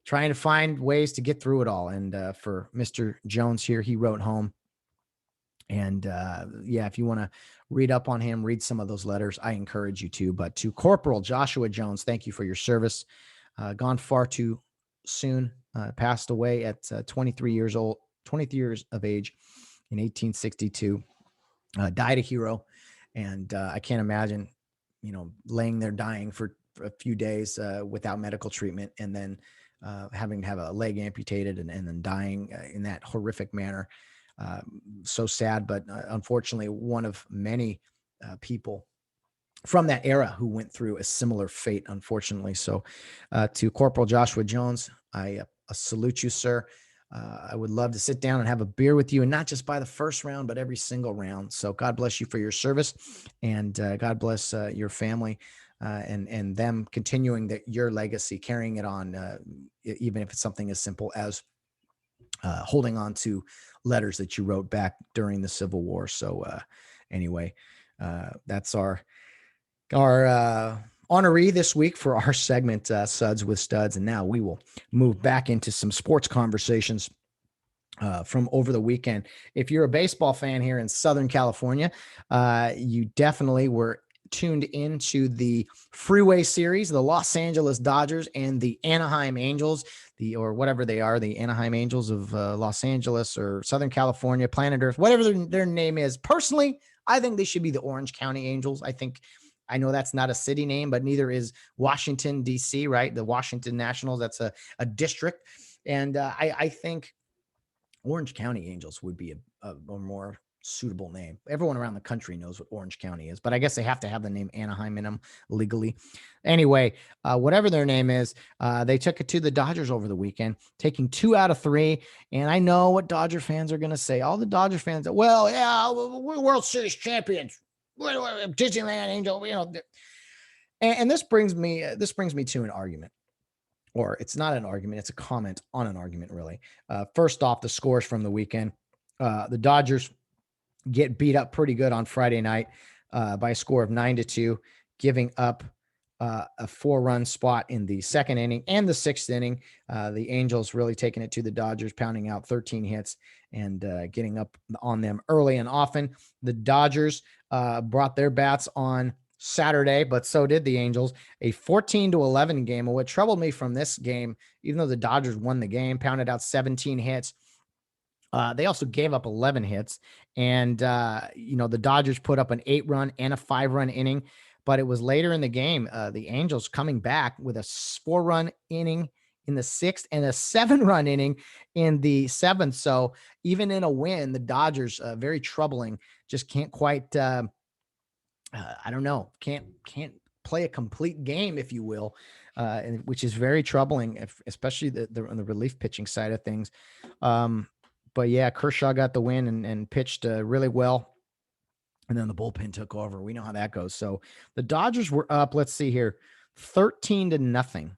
trying to find ways to get through it all. And for Mr. Jones here, he wrote home. And if you want to read up on him, read some of those letters, I encourage you to. But to Corporal Joshua Jones, thank you for your service. Gone far too soon, passed away at 23 years of age in 1862. Died a hero. And I can't imagine, laying there dying for a few days without medical treatment, and then having to have a leg amputated and then dying in that horrific manner. So sad, but unfortunately, one of many people from that era who went through a similar fate, unfortunately. So to Corporal Joshua Jones, I salute you, sir. I would love to sit down and have a beer with you, and not just by the first round, but every single round. So God bless you for your service, and God bless your family and them continuing your legacy, carrying it on, even if it's something as simple as holding on to letters that you wrote back during the Civil War. So anyway, that's our honoree this week for our segment, Suds with Studs. And now we will move back into some sports conversations from over the weekend. If you're a baseball fan here in Southern California, you definitely were tuned into the Freeway Series, the Los Angeles Dodgers and the Anaheim Angels, or whatever they are, the Anaheim Angels of Los Angeles or Southern California, planet Earth, whatever their name is. Personally, I think they should be the Orange County Angels. I know that's not a city name, but neither is Washington, D.C., right? The Washington Nationals, that's a district. And I think Orange County Angels would be a more suitable name. Everyone around the country knows what Orange County is, but I guess they have to have the name Anaheim in them legally. Anyway, whatever their name is, they took it to the Dodgers over the weekend, taking 2 out of 3. And I know what Dodger fans are going to say. All the Dodger fans, well, yeah, we're World Series champions. We're Disneyland Angel, And this brings me to an argument. Or it's not an argument, it's a comment on an argument, really. First off, the scores from the weekend. The Dodgers get beat up pretty good on Friday night by a score of 9-2, giving up a 4-run spot in the second inning and the sixth inning. The Angels really taking it to the Dodgers, pounding out 13 hits and getting up on them early and often. The Dodgers brought their bats on Saturday, but so did the Angels. A 14-11 game. And what troubled me from this game, even though the Dodgers won the game, pounded out 17 hits, they also gave up 11 hits. And, the Dodgers put up an 8-run and a 5-run inning. But it was later in the game, the Angels coming back with a 4-run inning in the 6th and a 7-run inning in the 7th. So even in a win, the Dodgers, very troubling, just can't quite, I don't know, can't play a complete game, if you will, which is very troubling, especially on the relief pitching side of things. But yeah, Kershaw got the win and pitched really well. And then the bullpen took over. We know how that goes. So the Dodgers were up, let's see here, 13-0.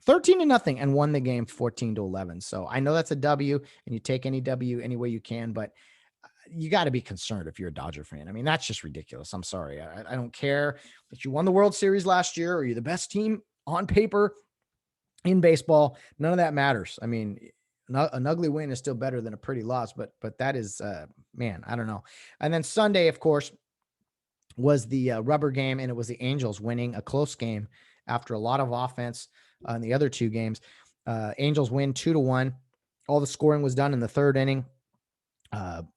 13-0 and won the game 14-11. So I know that's a W, and you take any W any way you can, but you got to be concerned if you're a Dodger fan. I mean, that's just ridiculous. I'm sorry. I don't care that you won the World Series last year or you're the best team on paper in baseball. None of that matters. I mean, an ugly win is still better than a pretty loss, but that is, man, I don't know. And then Sunday, of course, was the rubber game, and it was the Angels winning a close game after a lot of offense in the other two games. Angels win 2-1. All the scoring was done in the third inning.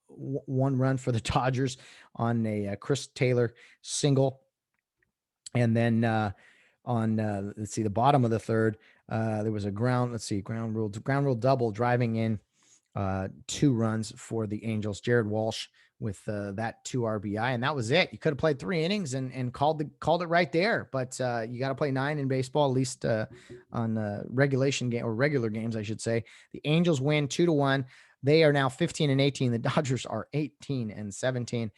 One run for the Dodgers on a Chris Taylor single. And then on let's see, the bottom of the third, there was a ground rule double driving in 2 runs for the Angels. Jared Walsh with that 2 RBI, and that was it. You could have played 3 innings and called it right there. But you got to play 9 in baseball, at least on regular games, I should say. The Angels win 2-1. They are now 15-18. The Dodgers are 18-17.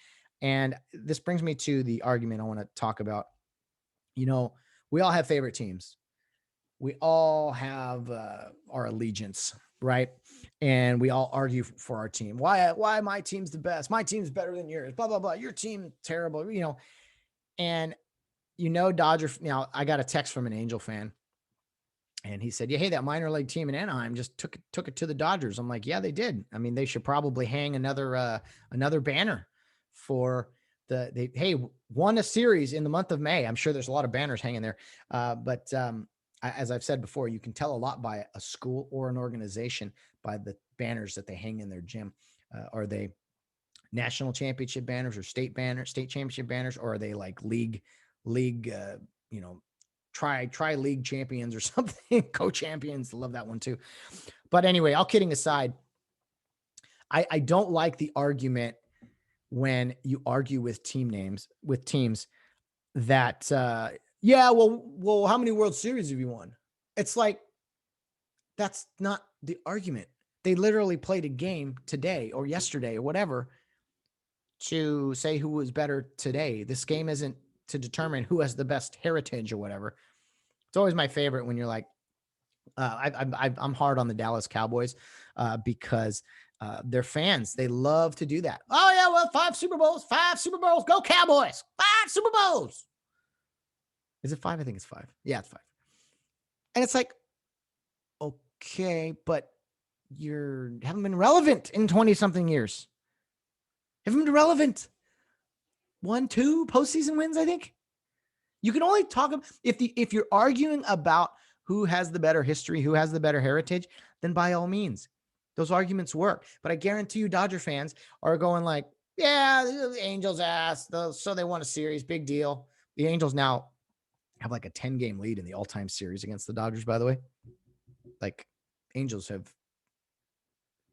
And this brings me to the argument I want to talk about. You know, we all have favorite teams. We all have our allegiance, right? And we all argue for our team. Why my team's the best? My team's better than yours. Blah, blah, blah. Your team terrible, you know. And Dodger. Now, I got a text from an Angel fan, and he said, "Yeah, hey, that minor league team in Anaheim just took it to the Dodgers." I'm like, "Yeah, they did. I mean, they should probably hang another banner for." Hey, won a series in the month of May. I'm sure there's a lot of banners hanging there. But as I've said before, you can tell a lot by a school or an organization by the banners that they hang in their gym. Are they national championship banners or state championship banners, or are they like league, try league champions or something, co-champions? Love that one too. But anyway, all kidding aside, I don't like the argument when you argue with teams that, well, how many World Series have you won? It's like, that's not the argument. They literally played a game today or yesterday or whatever to say who was better today. This game isn't to determine who has the best heritage or whatever. It's always my favorite when you're like, I'm hard on the Dallas Cowboys because their fans, they love to do that. Oh yeah, well, 5 Super Bowls, go Cowboys, 5 Super Bowls. Is it 5? I think it's 5. Yeah, it's 5. And it's like, okay, but you haven't been relevant in 20 something years. Haven't been relevant. 1, 2 postseason wins, I think. You can only talk about if you're arguing about who has the better history, who has the better heritage, then by all means, those arguments work. But I guarantee you Dodger fans are going like, yeah, the Angels ass, so they won a series, big deal. The Angels now have like a 10-game lead in the all-time series against the Dodgers, by the way. Like, Angels have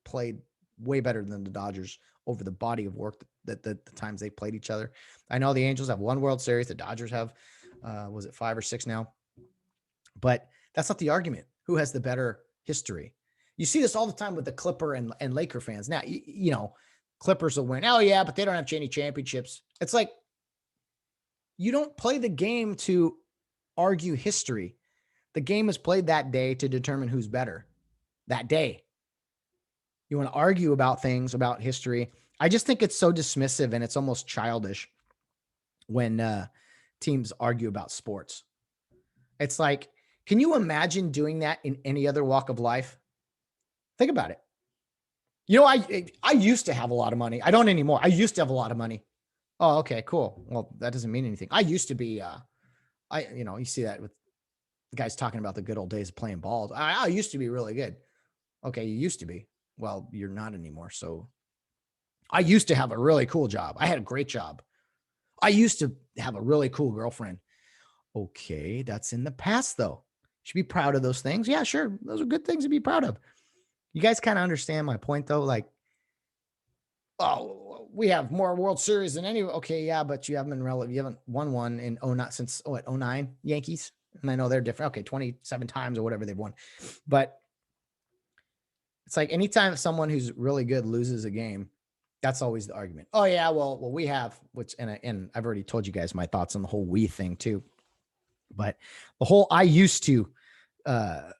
played way better than the Dodgers over the body of work that the times they played each other. I know the Angels have 1 World Series. The Dodgers have, was it 5 or 6 now? But that's not the argument. Who has the better history? You see this all the time with the Clipper and Laker fans. Now, Clippers will win. Oh, yeah, but they don't have any championships. It's like, you don't play the game to argue history. The game is played that day to determine who's better that day. You want to argue about things, about history. I just think it's so dismissive and it's almost childish when teams argue about sports. It's like, can you imagine doing that in any other walk of life? Think about it. I used to have a lot of money. I don't anymore. I used to have a lot of money. Oh, okay, cool. Well, that doesn't mean anything. I used to be, you see that with guys talking about the good old days of playing balls. I used to be really good. Okay, you used to be. Well, you're not anymore. So I used to have a really cool job. I had a great job. I used to have a really cool girlfriend. Okay, that's in the past, though. You should be proud of those things. Yeah, sure. Those are good things to be proud of. You guys kind of understand my point, though? Like, oh, we have more World Series than any. Okay, yeah, but you haven't been relevant. You haven't won one in 09 since 09 Yankees. And I know they're different. Okay, 27 times or whatever they've won. But it's like anytime someone who's really good loses a game, that's always the argument. Oh, yeah, well, we have, and I've already told you guys my thoughts on the whole we thing too. But the whole I used to have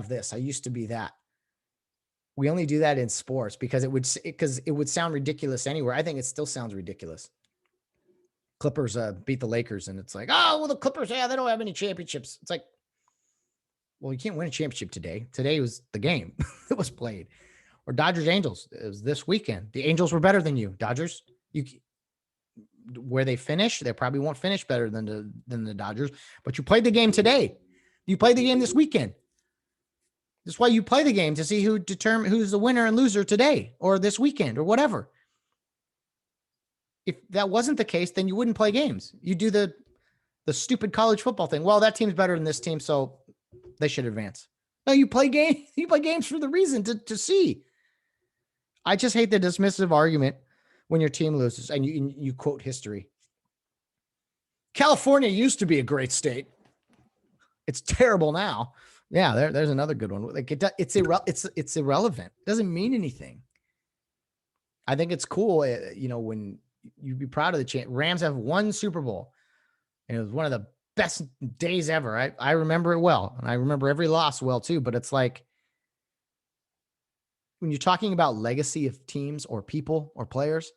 this. I used to be that. We only do that in sports because it would sound ridiculous anywhere. I think it still sounds ridiculous. Clippers beat the Lakers, and it's like, oh, well, the Clippers, yeah, they don't have any championships. It's like, well, you can't win a championship today. Today was the game that was played. Or Dodgers Angels. It was this weekend. The Angels were better than you. Dodgers, where they finish, they probably won't finish better than the Dodgers, but you played the game today. You played the game this weekend. That's why you play the game, to see who's the winner and loser today or this weekend or whatever. If that wasn't the case, then you wouldn't play games. You do the stupid college football thing. Well, that team's better than this team, so they should advance. No, you play games for the reason to see. I just hate the dismissive argument when your team loses and you quote history. California used to be a great state. It's terrible now. Yeah, there's another good one. Like it's irrelevant. It doesn't mean anything. I think it's cool, when you'd be proud of the champ. Rams have won Super Bowl, and it was one of the best days ever. I remember it well, and I remember every loss well too. But it's like, when you're talking about legacy of teams or people or players,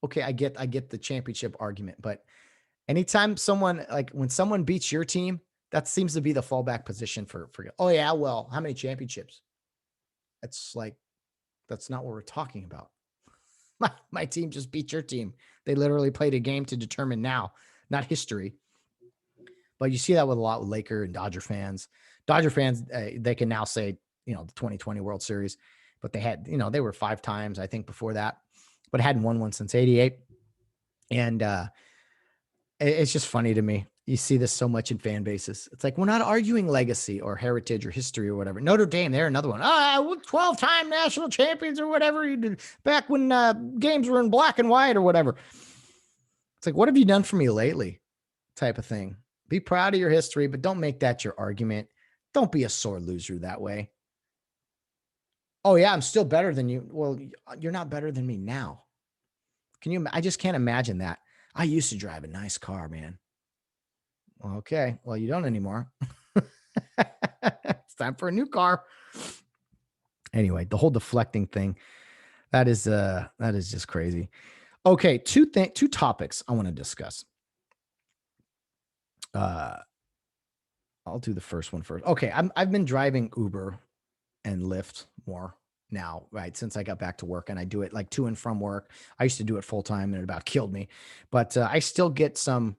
okay, I get the championship argument, but anytime when someone beats your team, that seems to be the fallback position for, oh yeah, well, how many championships? That's not what we're talking about. My team just beat your team. They literally played a game to determine now, not history. But you see that with a lot with Laker and Dodger fans. Dodger fans, they can now say, the 2020 World Series, but they had, they were 5 times, I think, before that, but hadn't won one since 88. And it's just funny to me. You see this so much in fan bases. It's like, we're not arguing legacy or heritage or history or whatever. Notre Dame, they're another one. 12-time national champions or whatever you did back when games were in black and white or whatever. It's like, what have you done for me lately? Type of thing. Be proud of your history, but don't make that your argument. Don't be a sore loser that way. Oh yeah, I'm still better than you. Well, you're not better than me now. I just can't imagine that. I used to drive a nice car, man. Okay, well, you don't anymore. It's time for a new car. Anyway, the whole deflecting thing, that is just crazy. Okay, two topics I want to discuss. I'll do the first one first. Okay, I've been driving Uber and Lyft more now, right? Since I got back to work, and I do it like to and from work. I used to do it full time and it about killed me, but I still get some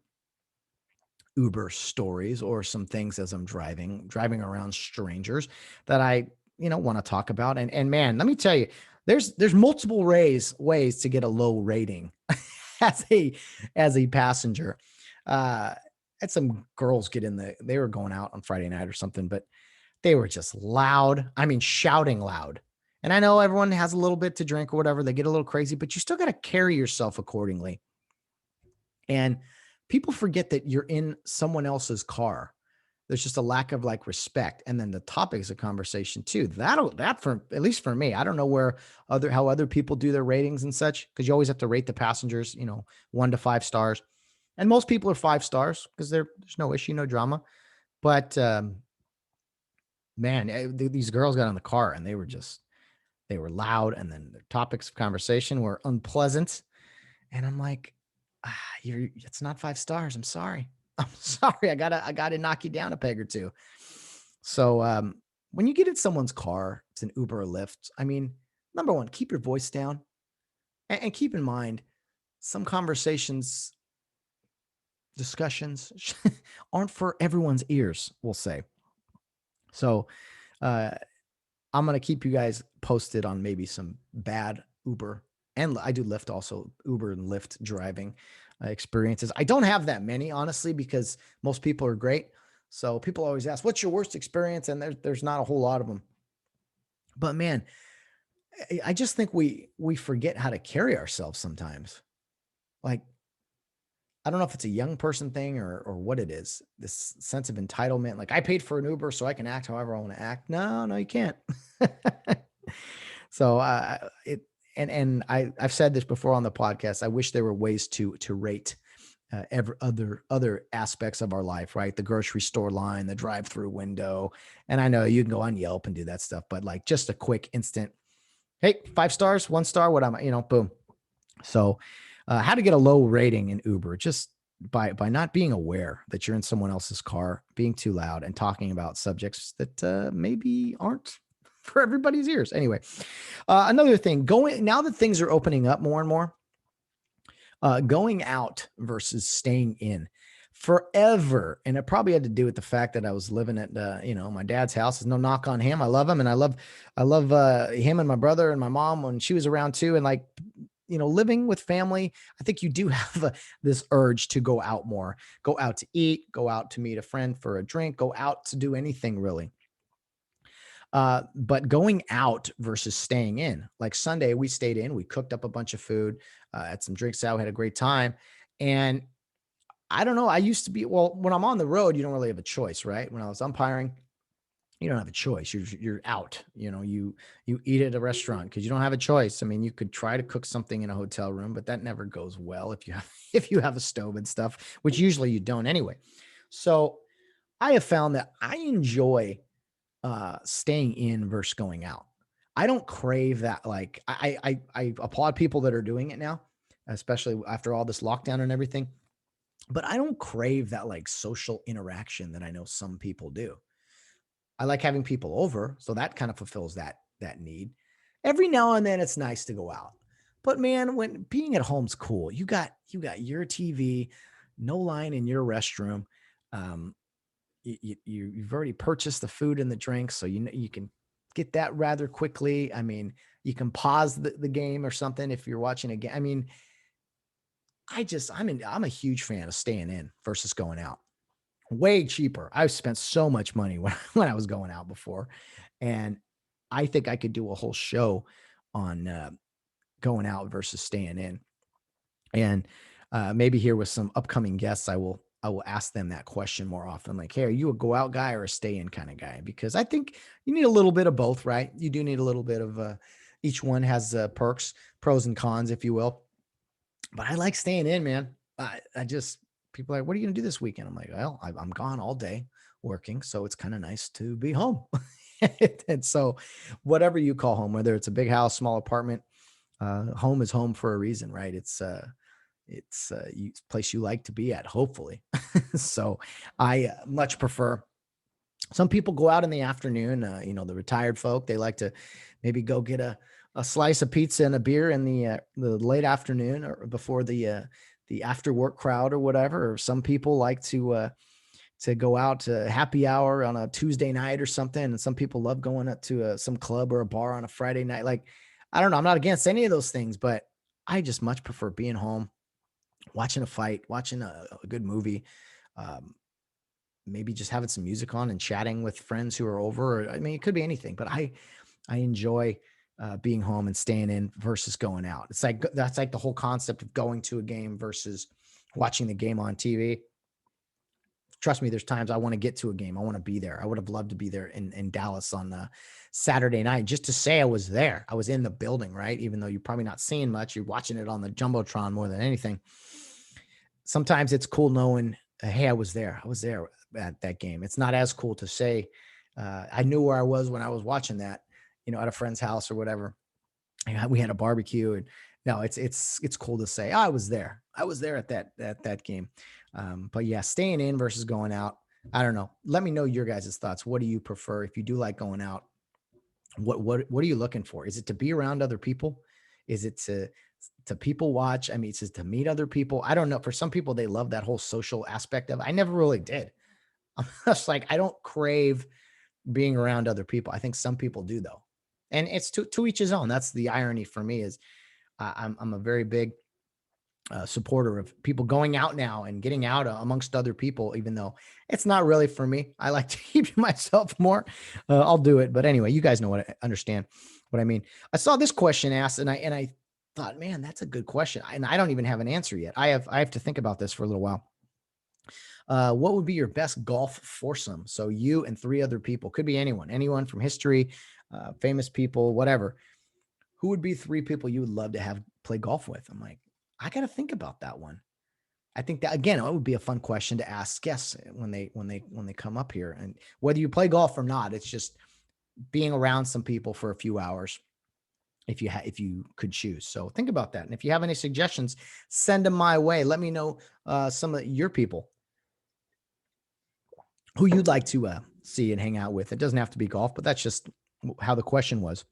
Uber stories or some things as I'm driving around strangers that I, want to talk about. And man, let me tell you, there's multiple ways to get a low rating as a passenger. Had some girls they were going out on Friday night or something, but they were just loud. I mean, shouting loud. And I know everyone has a little bit to drink or whatever. They get a little crazy, but you still got to carry yourself accordingly. And people forget that you're in someone else's car. There's just a lack of respect. And then the topics of conversation too. That for, at least for me, I don't know how other people do their ratings and such, because you always have to rate the passengers, 1 to 5 stars. And most people are 5 stars because there's no issue, no drama. But man, these girls got in the car and they were loud. And then their topics of conversation were unpleasant. And I'm like, it's not 5 stars. I'm sorry. I gotta knock you down a peg or two. So when you get in someone's car, it's an Uber or Lyft. I mean, number one, keep your voice down, and keep in mind, some discussions aren't for everyone's ears, we'll say. So I'm going to keep you guys posted on maybe some bad Uber, and I do Lyft also, Uber and Lyft driving experiences. I don't have that many, honestly, because most people are great. So people always ask, what's your worst experience? And there's not a whole lot of them. But man, I just think we forget how to carry ourselves sometimes. Like, I don't know if it's a young person thing or what it is, this sense of entitlement. Like, I paid for an Uber, so I can act however I want to act. No, you can't. So I've said this before on the podcast. I wish there were ways to rate every other aspects of our life, right? The grocery store line, the drive-through window. And I know you can go on Yelp and do that stuff, but like just a quick instant, hey, 5 stars, 1 star, what am I, boom. So how to get a low rating in Uber, just by not being aware that you're in someone else's car, being too loud, and talking about subjects that maybe aren't for everybody's ears. Anyway, another thing, now that things are opening up more and more, Going out versus staying in forever. And it probably had to do with the fact that I was living at, my dad's house. There's no knock on him. I love him. And I love him and my brother and my mom when she was around too. And like, living with family, I think you do have this urge to go out more, go out to eat, go out to meet a friend for a drink, go out to do anything really. But going out versus staying in, like Sunday, we stayed in, we cooked up a bunch of food, had some drinks out, had a great time. And I don't know, I used to be, well, when I'm on the road, you don't really have a choice, right? When I was umpiring, you don't have a choice. You're out, you eat at a restaurant because you don't have a choice. I mean, you could try to cook something in a hotel room, but that never goes well if you have, if you have a stove and stuff, which usually you don't anyway. So I have found that I enjoy staying in versus going out. I don't crave that. Like I applaud people that are doing it now, especially after all this lockdown and everything. But I don't crave that like social interaction that I know some people do. I like having people over, so that kind of fulfills that need. Every now and then it's nice to go out. But man, when being at home's cool. You got your TV, no line in your restroom. Um, you've already purchased the food and the drinks, so you can get that rather quickly. I mean, you can pause the game or something if you're watching a game. I mean, I'm a huge fan of staying in versus going out. Way cheaper. I've spent so much money when when I was going out before, and I think I could do a whole show on going out versus staying in. And maybe here with some upcoming guests, I will ask them that question more often. Like, hey, are you a go out guy or a stay in kind of guy? Because I think you need a little bit of both, right? You do need a little bit of each one has perks, pros and cons, if you will. But I like staying in, man. I just people are like, what are you gonna do this weekend? I'm like, well, I'm gone all day working, so it's kind of nice to be home. And so, whatever you call home, whether it's a big house, small apartment, home is home for a reason, right? It's place you like to be at, hopefully. So I much prefer. Some people go out in the afternoon. The retired folk, they like to maybe go get a slice of pizza and a beer in the late afternoon or before the after work crowd or whatever. Or some people like to go out to happy hour on a Tuesday night or something. And some people love going up to some club or a bar on a Friday night. Like, I don't know. I'm not against any of those things, but I just much prefer being home, watching a fight, watching a good movie, um, maybe just having some music on and chatting with friends who are over. Or, I mean, it could be anything, but I enjoy being home and staying in versus going out. It's like that's like the whole concept of going to a game versus watching the game on TV. Trust me, there's times I want to get to a game. I want to be there. I would have loved to be there in Dallas on Saturday night just to say I was there. I was in the building, right? Even though you're probably not seeing much, you're watching it on the Jumbotron more than anything. Sometimes it's cool knowing, hey, I was there. I was there at that game. It's not as cool to say, I knew where I was when I was watching that, at a friend's house or whatever. And we had a barbecue, and no, it's cool to say, oh, I was there. I was there at that game. But yeah, staying in versus going out. I don't know. Let me know your guys' thoughts. What do you prefer? If you do like going out, what are you looking for? Is it to be around other people? Is it to people watch? I mean, it's just to meet other people. I don't know. For some people, they love that whole social aspect of it. I never really did. I'm just like, I don't crave being around other people. I think some people do though. And it's to each his own. That's the irony for me is I'm a very big supporter of people going out now and getting out amongst other people, even though it's not really for me. I like to keep to myself more. I'll do it. But anyway, you guys know what I understand what I mean. I saw this question asked and I thought, man, that's a good question. And I don't even have an answer yet. I have to think about this for a little while. What would be your best golf foursome? So you and three other people, could be anyone from history, famous people, whatever. Who would be three people you would love to have play golf with? I'm like, I got to think about that one. I think that again, it would be a fun question to ask guests when they come up here. And whether you play golf or not, it's just being around some people for a few hours if you could choose. So think about that. And if you have any suggestions, send them my way. Let me know some of your people who you'd like to see and hang out with. It doesn't have to be golf, but that's just how the question was.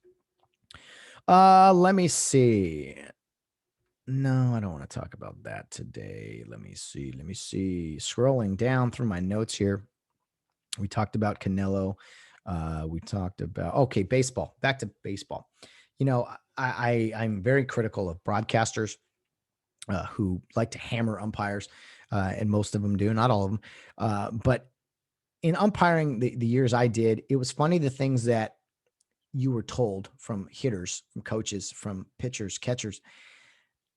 Let me see. No, I don't want to talk about that today. Let me see. Let me see. Scrolling down through my notes here. We talked about Canelo. We talked about, okay, baseball. Back to baseball. You know, I'm very critical of broadcasters who like to hammer umpires, and most of them do, not all of them. But in umpiring the years I did, it was funny the things that you were told from hitters, from coaches, from pitchers, catchers.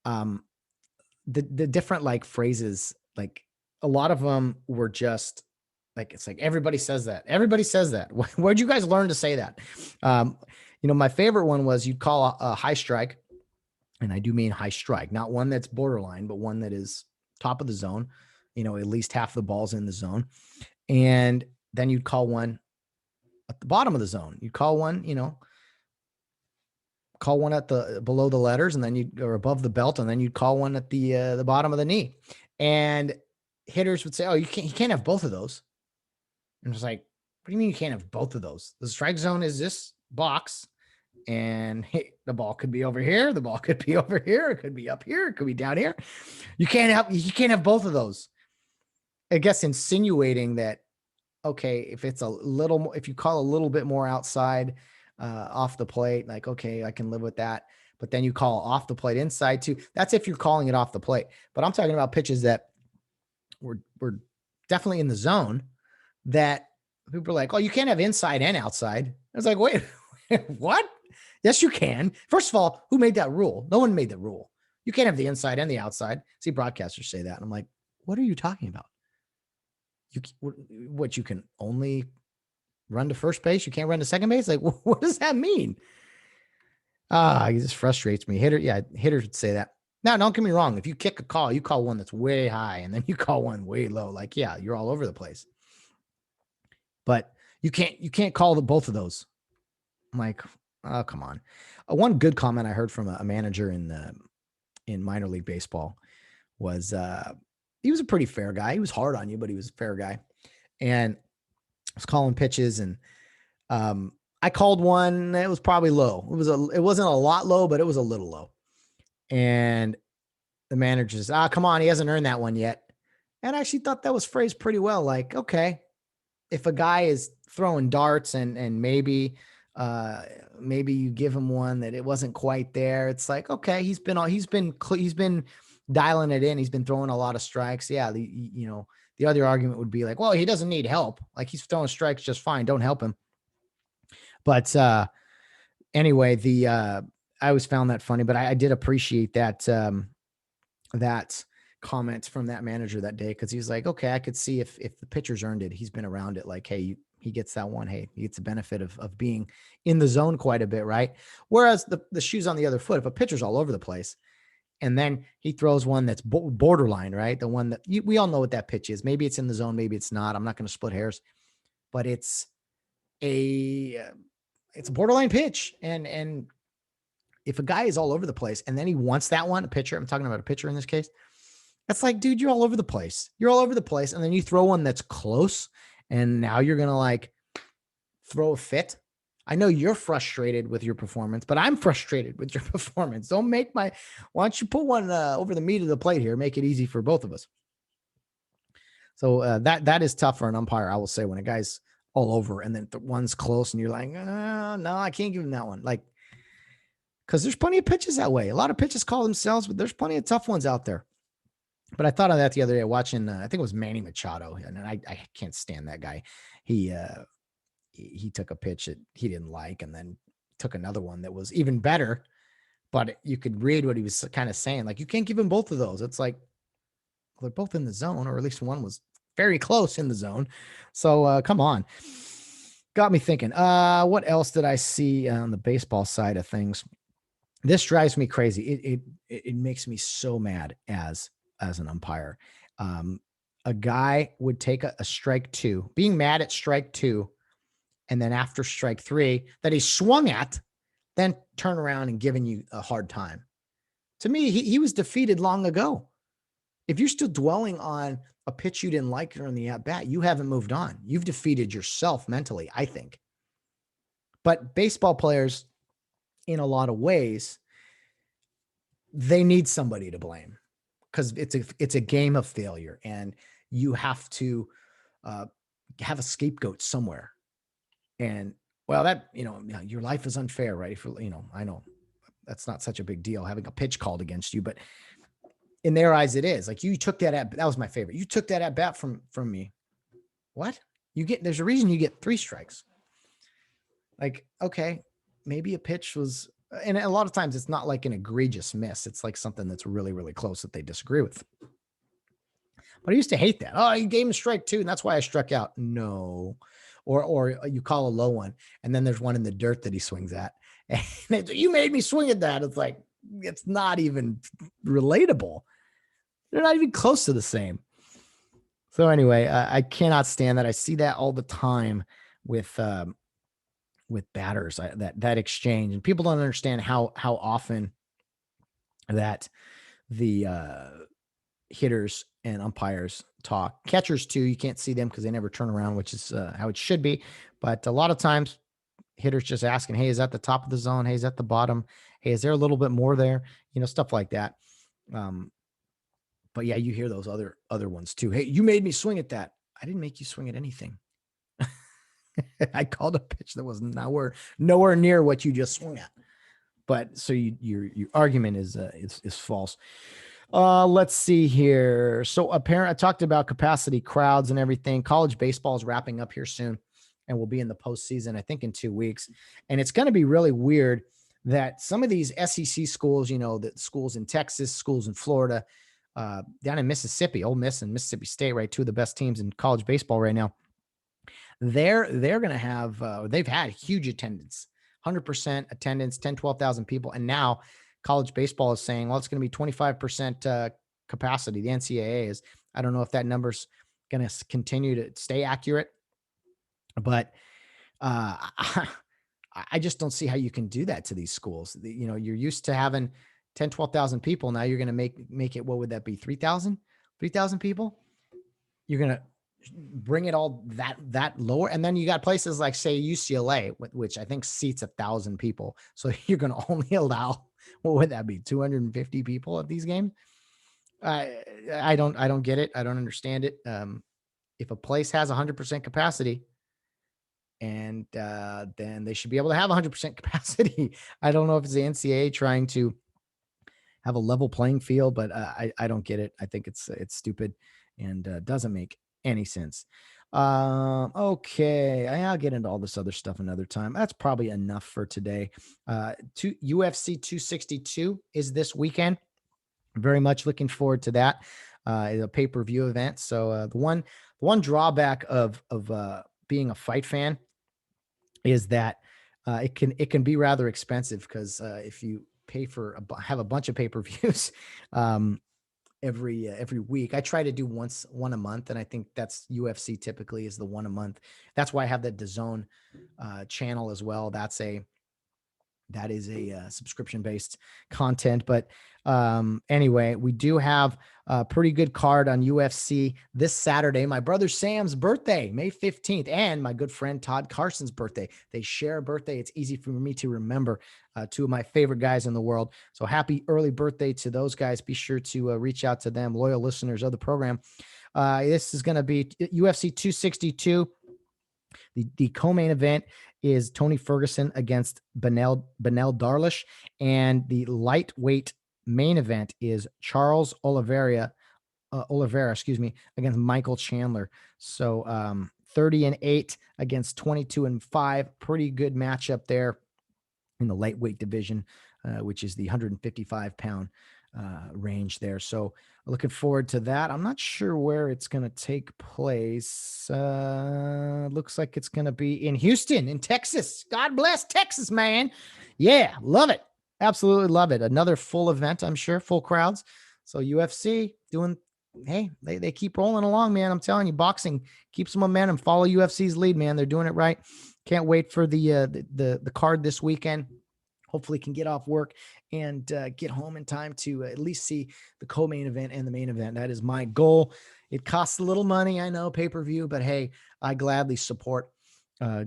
Um, the different like phrases, like a lot of them were just like, it's like everybody says that. Everybody says that. Where'd you guys learn to say that? Um, my favorite one was you'd call a high strike, and I do mean high strike, not one that's borderline, but one that is top of the zone. At least half the ball's in the zone. And then you'd call one at the bottom of the zone. You'd call one, call one at the below the letters, and then or above the belt, and then you'd call one at the bottom of the knee. And hitters would say, "Oh, you can't have both of those." And it's like, what do you mean you can't have both of those? The strike zone is this box, and hey, the ball could be over here, the ball could be over here, it could be up here, it could be down here. You can't have both of those. I guess insinuating that, okay, if it's a little more, if you call a little bit more outside, off the plate, like, okay, I can live with that. But then you call off the plate inside too. That's if you're calling it off the plate. But I'm talking about pitches that were definitely in the zone that people are like, oh, you can't have inside and outside. I was like, wait, what? Yes, you can. First of all, who made that rule? No one made the rule. You can't have the inside and the outside. See broadcasters say that. And I'm like, what are you talking about? You can only run to first base? You can't run to second base? Like, what does that mean? It just frustrates me. Hitters would say that. Now, don't get me wrong. If you kick a call, you call one that's way high, and then you call one way low. Like, yeah, you're all over the place. But you can't call both of those. I'm like, oh, come on. One good comment I heard from a manager in minor league baseball was he was a pretty fair guy. He was hard on you, but he was a fair guy. And I was calling pitches, and I called one that was probably low. It wasn't a lot low, but it was a little low. And the manager says, come on, he hasn't earned that one yet. And I actually thought that was phrased pretty well. Like, okay, if a guy is throwing darts and maybe you give him one that it wasn't quite there, it's like, okay, he's been dialing it in. He's been throwing a lot of strikes. Yeah. The other argument would be like, well, he doesn't need help. Like, he's throwing strikes just fine. Don't help him. But anyway, I always found that funny, but I did appreciate that that comment from that manager that day, because he was like, okay, I could see if the pitcher's earned it, he's been around it. Like, hey, he gets that one. Hey, he gets the benefit of being in the zone quite a bit, right? Whereas the shoe's on the other foot. If a pitcher's all over the place, and then he throws one that's borderline, right? The one that we all know what that pitch is. Maybe it's in the zone, maybe it's not. I'm not going to split hairs, but it's a borderline pitch. And if a guy is all over the place and then he wants that one, a pitcher, I'm talking about a pitcher in this case, that's like, dude, you're all over the place. You're all over the place. And then you throw one that's close, and now you're going to like throw a fit. I know you're frustrated with your performance, but I'm frustrated with your performance. Why don't you put one over the meat of the plate here? Make it easy for both of us. So that is tough for an umpire, I will say, when a guy's all over and then one's close and you're like, no, I can't give him that one. Like, because there's plenty of pitches that way. A lot of pitches call themselves, but there's plenty of tough ones out there. But I thought of that the other day watching, I think it was Manny Machado, and I can't stand that guy. He took a pitch that he didn't like, and then took another one that was even better, but you could read what he was kind of saying. Like, you can't give him both of those. It's like, well, they're both in the zone, or at least one was very close in the zone. So come on. Got me thinking. What else did I see on the baseball side of things? This drives me crazy. It makes me so mad as an umpire. A guy would take a strike two, being mad at strike two, and then after strike three that he swung at, then turn around and giving you a hard time. To me, he was defeated long ago. If you're still dwelling on a pitch you didn't like during the at-bat, you haven't moved on. You've defeated yourself mentally, I think. But baseball players, in a lot of ways, they need somebody to blame because it's a game of failure, and you have to uh, have a scapegoat somewhere. And well, that your life is unfair, right? If I know that's not such a big deal having a pitch called against you, but in their eyes, it is. Like, you took that was my favorite. You took that at bat from me. What? There's a reason you get 3 strikes. Like, okay, maybe a pitch was, and a lot of times it's not like an egregious miss. It's like something that's really, really close that they disagree with. But I used to hate that. Oh, you gave him strike 2, and that's why I struck out. No. Or you call a low one, and then there's one in the dirt that he swings at. And you made me swing at that. It's like, it's not even relatable. They're not even close to the same. So anyway, I cannot stand that. I see that all the time with batters, that exchange, and people don't understand how often that the hitters and umpires talk. Catchers too. You can't see them because they never turn around, which is how it should be. But a lot of times, hitters just asking, "Hey, is that the top of the zone? Hey, is that the bottom? Hey, is there a little bit more there?" Stuff like that. But yeah, you hear those other ones too. Hey, you made me swing at that. I didn't make you swing at anything. I called a pitch that was nowhere near what you just swung at. But so your argument is false. Let's see here. So I talked about capacity, crowds, and everything. College baseball is wrapping up here soon, and we'll be in the postseason, I think, in 2 weeks. And it's going to be really weird that some of these SEC schools, the schools in Texas, schools in Florida, down in Mississippi, Ole Miss and Mississippi State, right, 2 of the best teams in college baseball right now. They're going to have they've had huge attendance, 100% attendance, 12,000 people, and now college baseball is saying, well, it's going to be 25% capacity. The NCAA is. I don't know if that number's going to continue to stay accurate, but I just don't see how you can do that to these schools. You're used to having 10, 12,000 people. Now you're going to make it, what would that be? 3,000 people. You're going to bring it all that lower. And then you got places like, say, UCLA, which I think seats 1,000 people. So you're going to only allow, what would that be? 250 people at these games. I don't get it. I don't understand it. If a place has 100% capacity, and then they should be able to have 100% capacity. I don't know if it's the NCAA trying to have a level playing field, but I don't get it. I think it's stupid and doesn't make any sense. Okay, I'll get into all this other stuff another time. That's probably enough for today. UFC 262 is this weekend. Very much looking forward to that. It's a pay-per-view event. So the one drawback of being a fight fan is that it can be rather expensive, because if you pay have a bunch of pay-per-views every week. I try to do one a month, and I think that's UFC typically is the one a month. That's why I have the DAZN channel as well. That is a subscription-based content. But anyway, we do have a pretty good card on UFC this Saturday. My brother Sam's birthday, May 15th, and my good friend Todd Carson's birthday. They share a birthday. It's easy for me to remember 2 of my favorite guys in the world. So happy early birthday to those guys. Be sure to reach out to them, loyal listeners of the program. This is going to be UFC 262. The co-main event is Tony Ferguson against Benel Darlish, and the lightweight main event is Charles Oliveira, against Michael Chandler. So 30-8 against 22-5, pretty good matchup there in the lightweight division, which is the 155-pound range there. So looking forward to that. I'm not sure where it's going to take place. Looks like it's going to be in Houston, in Texas. God bless Texas, man. Yeah, love it. Absolutely love it. Another full event, I'm sure, full crowds. So UFC doing, hey, they keep rolling along, man. I'm telling you, boxing keeps momentum. Follow UFC's lead, man. They're doing it right. Can't wait for the card this weekend. Hopefully can get off work and get home in time to at least see the co-main event and the main event. That is my goal. It costs a little money, I know, pay-per-view, but hey, I gladly support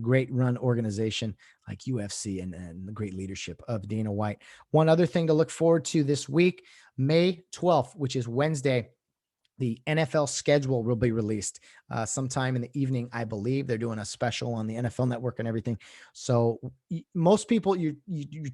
great run organization like UFC and the great leadership of Dana White. One other thing to look forward to this week, May 12th, which is Wednesday, the NFL schedule will be released sometime in the evening. I believe they're doing a special on the NFL Network and everything. So most people, your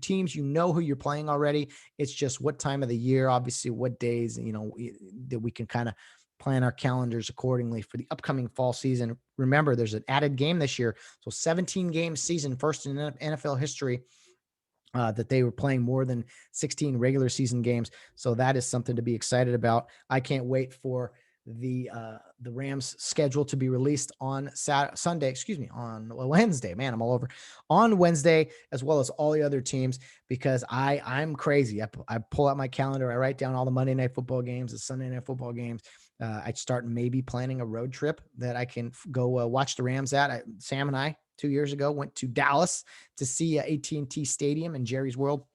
teams, you know who you're playing already. It's just what time of the year, obviously, what days, that we can kind of plan our calendars accordingly for the upcoming fall season. Remember, there's an added game this year. So 17 game season, first in NFL history. That they were playing more than 16 regular season games. So that is something to be excited about. I can't wait for the Rams schedule to be released on on Wednesday. Man, I'm all over. On Wednesday, as well as all the other teams, because I'm crazy. I pull out my calendar. I write down all the Monday night football games, the Sunday night football games. I start maybe planning a road trip that I can go watch the Rams at. Sam and I 2 years ago went to Dallas to see AT&T Stadium in Jerry's World,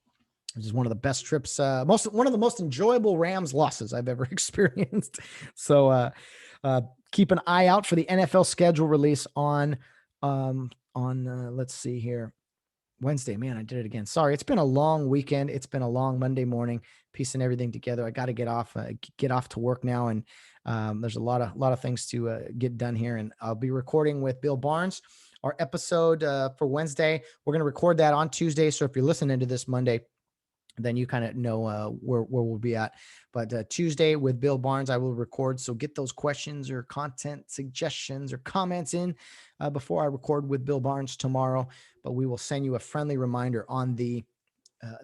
which is one of the best trips, one of the most enjoyable Rams losses I've ever experienced. So keep an eye out for the NFL schedule release on let's see here, Wednesday. Man, I did it again. Sorry, it's been a long weekend. It's been a long Monday morning, piecing everything together. I got to get off to work now, and there's a lot of things to get done here. And I'll be recording with Bill Barnes our episode for Wednesday. We're going to record that on Tuesday. So if you're listening to this Monday, then you kind of know where we'll be at. But Tuesday with Bill Barnes, I will record. So get those questions or content suggestions or comments in before I record with Bill Barnes tomorrow. But we will send you a friendly reminder on the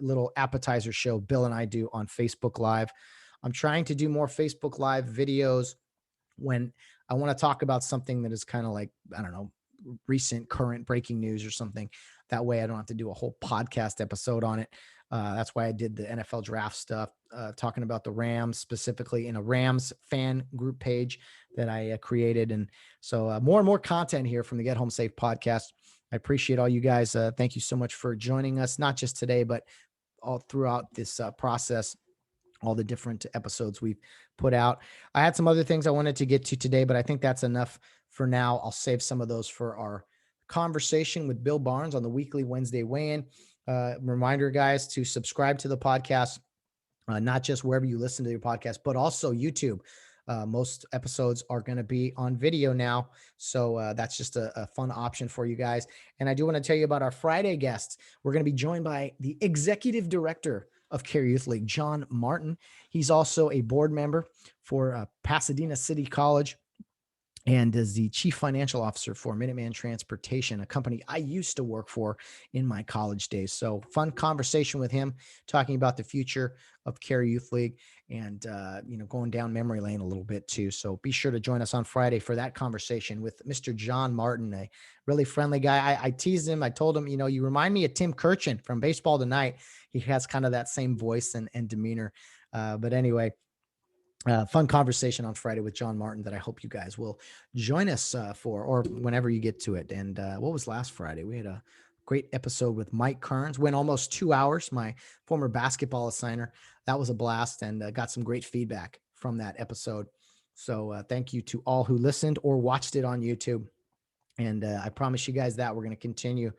little appetizer show Bill and I do on Facebook Live. I'm trying to do more Facebook Live videos when I want to talk about something that is kind of like, I don't know, recent current breaking news or something. That way I don't have to do a whole podcast episode on it. That's why I did the NFL draft stuff, talking about the Rams specifically in a Rams fan group page that I created. And so more and more content here from the Get Home Safe podcast. I appreciate all you guys. Thank you so much for joining us, not just today, but all throughout this process, all the different episodes we've put out. I had some other things I wanted to get to today, but I think that's enough for now. I'll save some of those for our conversation with Bill Barnes on the weekly Wednesday weigh-in. Reminder, guys, to subscribe to the podcast, not just wherever you listen to your podcast, but also YouTube. Most episodes are going to be on video now. So that's just a fun option for you guys. And I do want to tell you about our Friday guests. We're going to be joined by the executive director of Care Youth League, John Martin. He's also a board member for Pasadena City College and is the chief financial officer for Minuteman Transportation, a company I used to work for in my college days. So fun conversation with him, talking about the future of Care Youth League and, going down memory lane a little bit too. So be sure to join us on Friday for that conversation with Mr. John Martin, a really friendly guy. I teased him. I told him, you remind me of Tim Kirchin from Baseball Tonight. He has kind of that same voice and demeanor. But anyway, fun conversation on Friday with John Martin that I hope you guys will join us for, or whenever you get to it. And what was last Friday? We had a great episode with Mike Kearns, went almost 2 hours, my former basketball assigner. That was a blast, and got some great feedback from that episode. So thank you to all who listened or watched it on YouTube. And I promise you guys that we're going to continue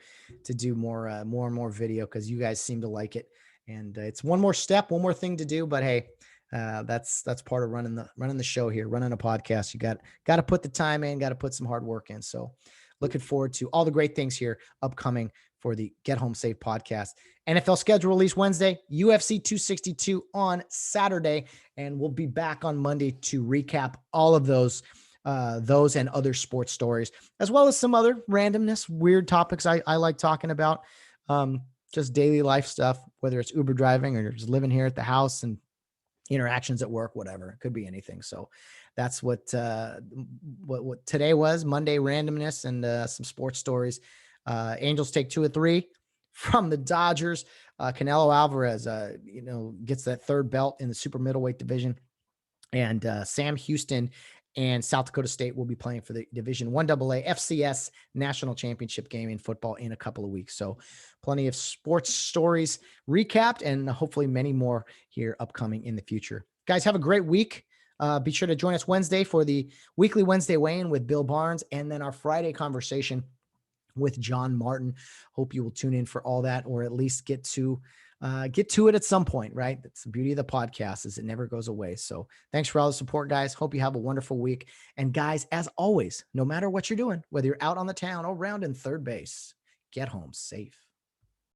to do more and more video because you guys seem to like it. And it's one more step, one more thing to do. But hey, that's part of running the show here, running a podcast. You got to put the time in, got to put some hard work in. So looking forward to all the great things here upcoming for the Get Home Safe podcast. NFL schedule release Wednesday, UFC 262 on Saturday, and we'll be back on Monday to recap all of those and other sports stories, as well as some other randomness, weird topics I like talking about, just daily life stuff, whether it's Uber driving or just living here at the house and interactions at work, whatever. It could be anything. So that's what today was, Monday randomness and some sports stories. Angels take 2 of 3 from the Dodgers. Canelo Alvarez, gets that third belt in the super middleweight division. And Sam Houston and South Dakota State will be playing for the Division 1AA FCS National Championship game in football in a couple of weeks. So plenty of sports stories recapped and hopefully many more here upcoming in the future. Guys, have a great week. Be sure to join us Wednesday for the weekly Wednesday weigh-in with Bill Barnes, and then our Friday conversation with John Martin. Hope you will tune in for all that, or at least get to it at some point, right? That's the beauty of the podcast, is it never goes away. So thanks for all the support, guys. Hope you have a wonderful week. And guys, as always, no matter what you're doing, whether you're out on the town or around in third base, get home safe.